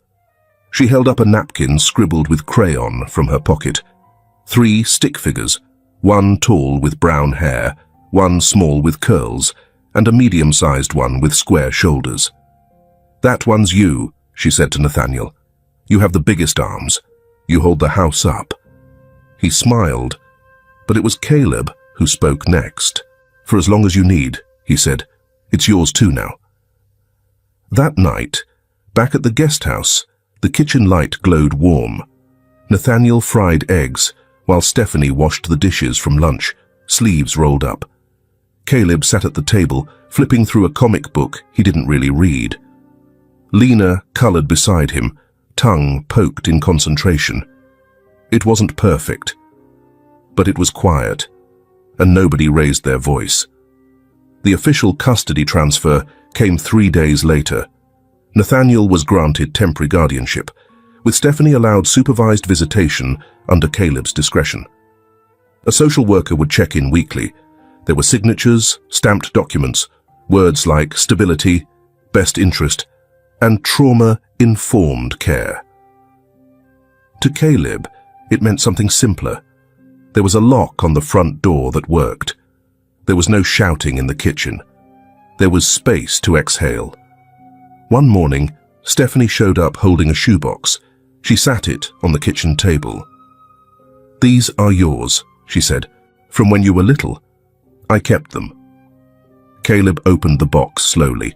She held up a napkin scribbled with crayon from her pocket. 3 stick figures, one tall with brown hair, one small with curls, and a medium-sized one with square shoulders. "That one's you," she said to Nathaniel. "You have the biggest arms. You hold the house up." He smiled, but it was Caleb who spoke next. "For as long as you need," he said. "It's yours too now." That night, back at the guest house, the kitchen light glowed warm. Nathaniel fried eggs, while Stephanie washed the dishes from lunch, sleeves rolled up. Caleb sat at the table, flipping through a comic book he didn't really read. Lena colored beside him, tongue poked in concentration. It wasn't perfect, but it was quiet, and nobody raised their voice. The official custody transfer came 3 days later. Nathaniel was granted temporary guardianship, with Stephanie allowed supervised visitation under Caleb's discretion. A social worker would check in weekly. There were signatures, stamped documents, words like stability, best interest, and trauma-informed care. To Caleb, it meant something simpler. There was a lock on the front door that worked. There was no shouting in the kitchen. There was space to exhale. One morning, Stephanie showed up holding a shoebox. She sat it on the kitchen table. "These are yours," she said, "from when you were little. I kept them." Caleb opened the box slowly.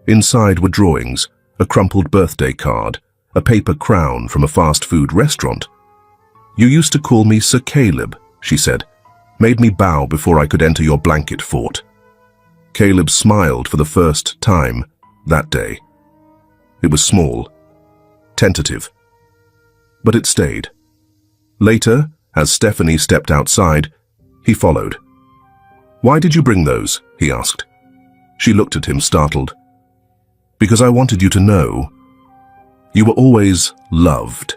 Inside were drawings, a crumpled birthday card, a paper crown from a fast food restaurant. "You used to call me Sir Caleb," she said. "Made me bow before I could enter your blanket fort." Caleb smiled for the first time that day. It was small, tentative, but it stayed. Later, as Stephanie stepped outside, he followed. "Why did you bring those?" he asked. She looked at him, startled. "Because I wanted you to know. You were always loved,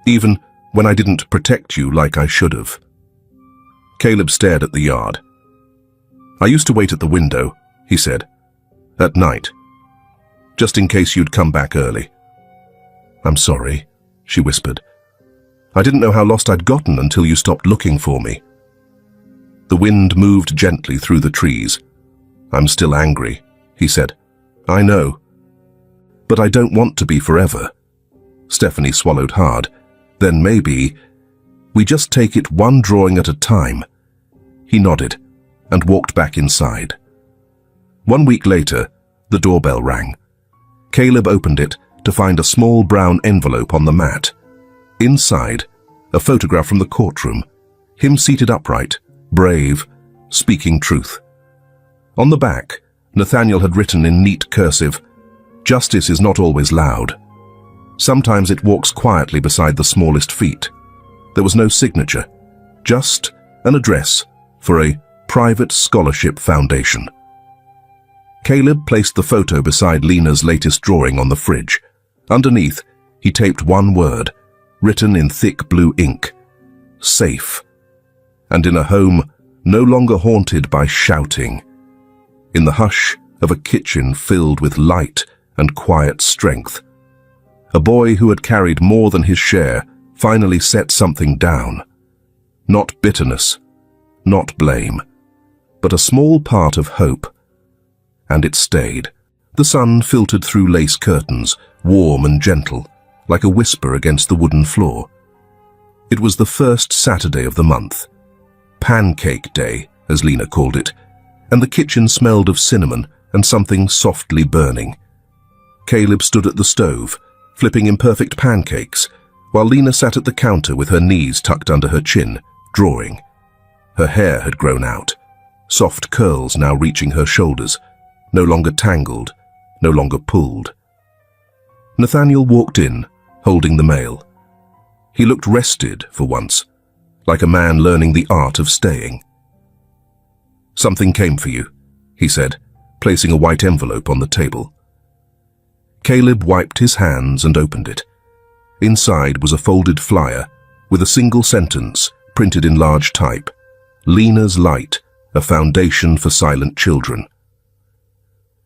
even when I didn't protect you like I should have." Caleb stared at the yard. "I used to wait at the window," he said, "at night, just in case you'd come back early." "I'm sorry," she whispered. "I didn't know how lost I'd gotten until you stopped looking for me." The wind moved gently through the trees. "I'm still angry," he said. "I know. But I don't want to be forever." Stephanie swallowed hard. "Then maybe We just take it one drawing at a time." He nodded and walked back inside. 1 week later, the doorbell rang. Caleb opened it to find a small brown envelope on the mat. Inside, a photograph from the courtroom, him seated upright, brave, speaking truth. On the back, Nathaniel had written in neat cursive, "Justice is not always loud. Sometimes it walks quietly beside the smallest feet." There was no signature, just an address for a private scholarship foundation. Caleb placed the photo beside Lena's latest drawing on the fridge. Underneath, he taped one word, written in thick blue ink: "Safe." And in a home no longer haunted by shouting. In the hush of a kitchen filled with light and quiet strength. A boy who had carried more than his share finally set something down. Not bitterness, not blame, but a small part of hope. And it stayed. The sun filtered through lace curtains, warm and gentle, like a whisper against the wooden floor. It was the first Saturday of the month. Pancake Day, as Lena called it, and the kitchen smelled of cinnamon and something softly burning. Caleb stood at the stove, flipping imperfect pancakes, while Lena sat at the counter with her knees tucked under her chin, drawing. Her hair had grown out, soft curls now reaching her shoulders, no longer tangled, no longer pulled. Nathaniel walked in, holding the mail. He looked rested for once, like a man learning the art of staying. "Something came for you," he said, placing a white envelope on the table. Caleb wiped his hands and opened it. Inside was a folded flyer with a single sentence printed in large type: "Lena's Light, a foundation for silent children."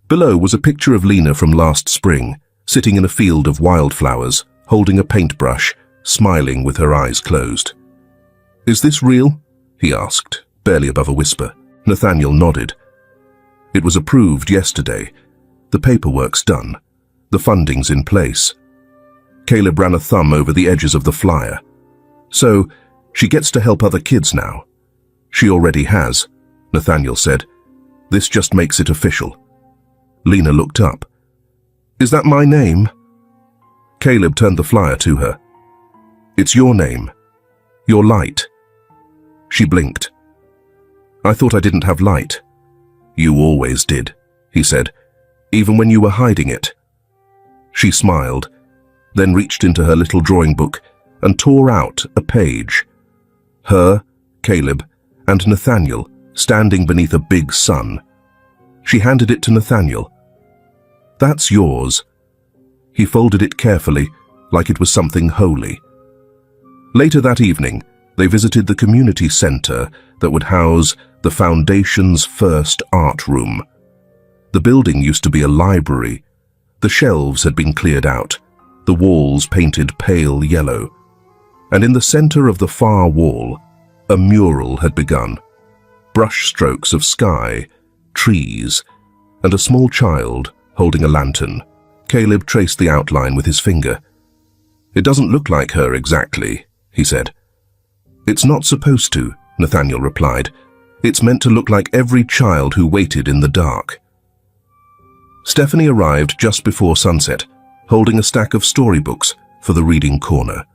Below was a picture of Lena from last spring, sitting in a field of wildflowers, holding a paintbrush, smiling with her eyes closed. "Is this real?" he asked, barely above a whisper. Nathaniel nodded. "It was approved yesterday. The paperwork's done. The funding's in place." Caleb ran a thumb over the edges of the flyer. "So, she gets to help other kids now." "She already has," Nathaniel said. "This just makes it official." Lena looked up. "Is that my name?" Caleb turned the flyer to her. "It's your name. Your light." She blinked. "I thought I didn't have light." "You always did," he said, "even when you were hiding it." She smiled, then reached into her little drawing book and tore out a page. Her, Caleb, and Nathaniel standing beneath a big sun. She handed it to Nathaniel. "That's yours." He folded it carefully, like it was something holy. Later that evening, they visited the community center that would house the foundation's first art room. The building used to be a library. The shelves had been cleared out, the walls painted pale yellow, and in the center of the far wall, a mural had begun. Brush strokes of sky, trees, and a small child holding a lantern. Caleb traced the outline with his finger. "It doesn't look like her exactly," he said. "It's not supposed to," Nathaniel replied. "It's meant to look like every child who waited in the dark." Stephanie arrived just before sunset, holding a stack of storybooks for the reading corner.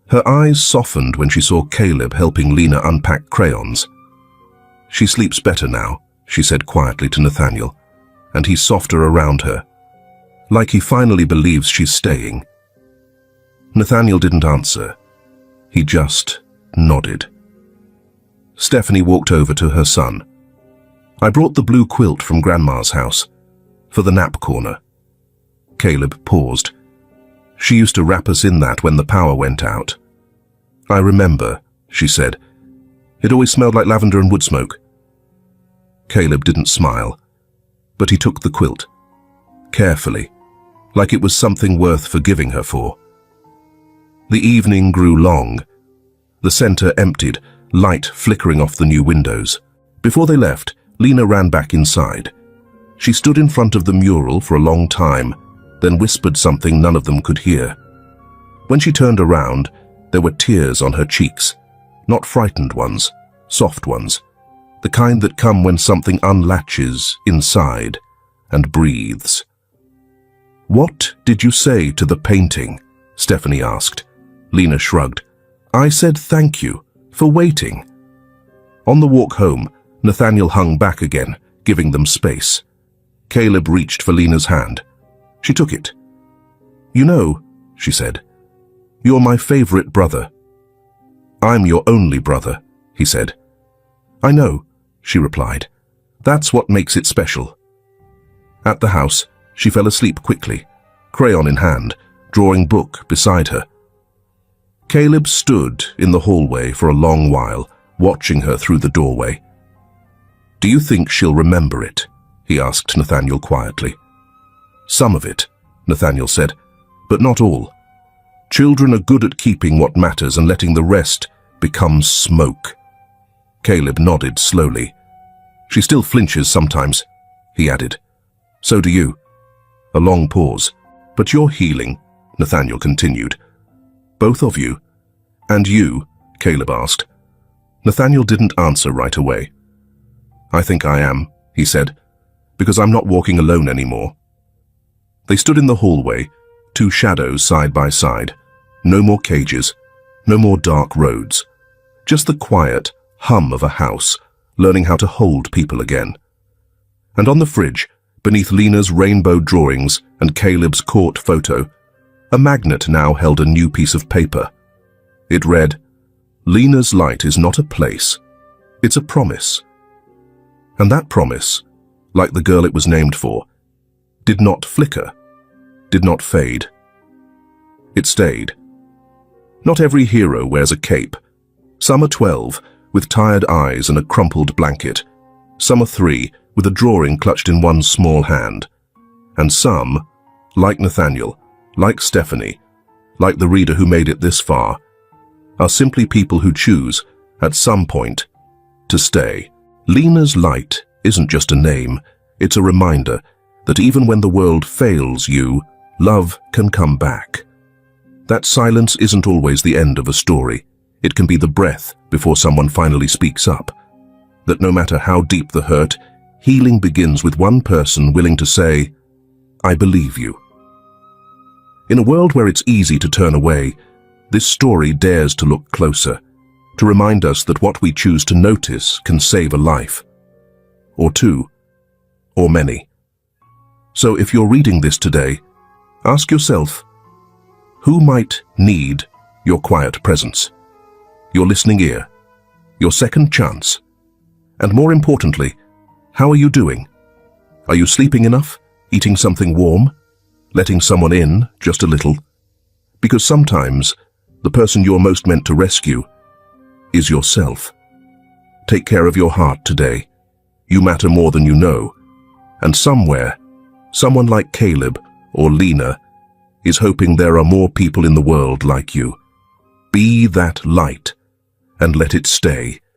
Her eyes softened when she saw Caleb helping Lena unpack crayons. "She sleeps better now," she said quietly to Nathaniel, "and he's softer around her. Like he finally believes she's staying." Nathaniel didn't answer. He just nodded. Stephanie walked over to her son. "I brought the blue quilt from Grandma's house, for the nap corner." Caleb paused. "She used to wrap us in that when the power went out." "I remember," she said. "It always smelled like lavender and wood smoke." Caleb didn't smile, but he took the quilt, carefully, like it was something worth forgiving her for. The evening grew long. The center emptied, light flickering off the new windows. Before they left, Lena ran back inside. She stood in front of the mural for a long time, then whispered something none of them could hear. When she turned around, There were tears on her cheeks, not frightened ones, soft ones, the kind that come when something unlatches inside and breathes. "What did you say to the painting?" Stephanie asked. Lena shrugged. "I said thank you for waiting." On the walk home, Nathaniel hung back again, giving them space. Caleb reached for Lena's hand. She took it. "You know," she said, "you're my favorite brother." "I'm your only brother," he said. "I know," she replied. "That's what makes it special." At the house, she fell asleep quickly, crayon in hand, drawing book beside her. Caleb stood in the hallway for a long while, watching her through the doorway. "Do you think she'll remember it?" he asked Nathaniel quietly. "Some of it," Nathaniel said, "but not all. Children are good at keeping what matters and letting the rest become smoke." Caleb nodded slowly. "She still flinches sometimes," he added. "So do you." A long pause. "But you're healing," Nathaniel continued. "Both of you?" "And you?" Caleb asked. Nathaniel didn't answer right away. "I think I am," he said, "because I'm not walking alone anymore." They stood in the hallway, two shadows side by side. No more cages, no more dark roads. Just the quiet hum of a house, learning how to hold people again. And on the fridge, beneath Lena's rainbow drawings and Caleb's court photo, a magnet now held a new piece of paper. It read, "Lena's light is not a place, it's a promise." And that promise, like the girl it was named for, did not flicker, did not fade. It stayed. Not every hero wears a cape. Some are 12, with tired eyes and a crumpled blanket. Some are 3, with a drawing clutched in one small hand. And some, like Nathaniel, like Stephanie, like the reader who made it this far, are simply people who choose, at some point, to stay. Lena's light isn't just a name, it's a reminder that even when the world fails you, love can come back. That silence isn't always the end of a story. It can be the breath before someone finally speaks up. That no matter how deep the hurt, healing begins with one person willing to say, "I believe you." In a world where it's easy to turn away, this story dares to look closer, to remind us that what we choose to notice can save a life. Or two. Or many. So if you're reading this today, ask yourself, who might need your quiet presence, your listening ear, your second chance? And more importantly, how are you doing? Are you sleeping enough, eating something warm, letting someone in just a little? Because sometimes the person you're most meant to rescue is yourself. Take care of your heart today. You matter more than you know. And somewhere, someone like Caleb or Lena is hoping there are more people in the world like you. Be that light and let it stay.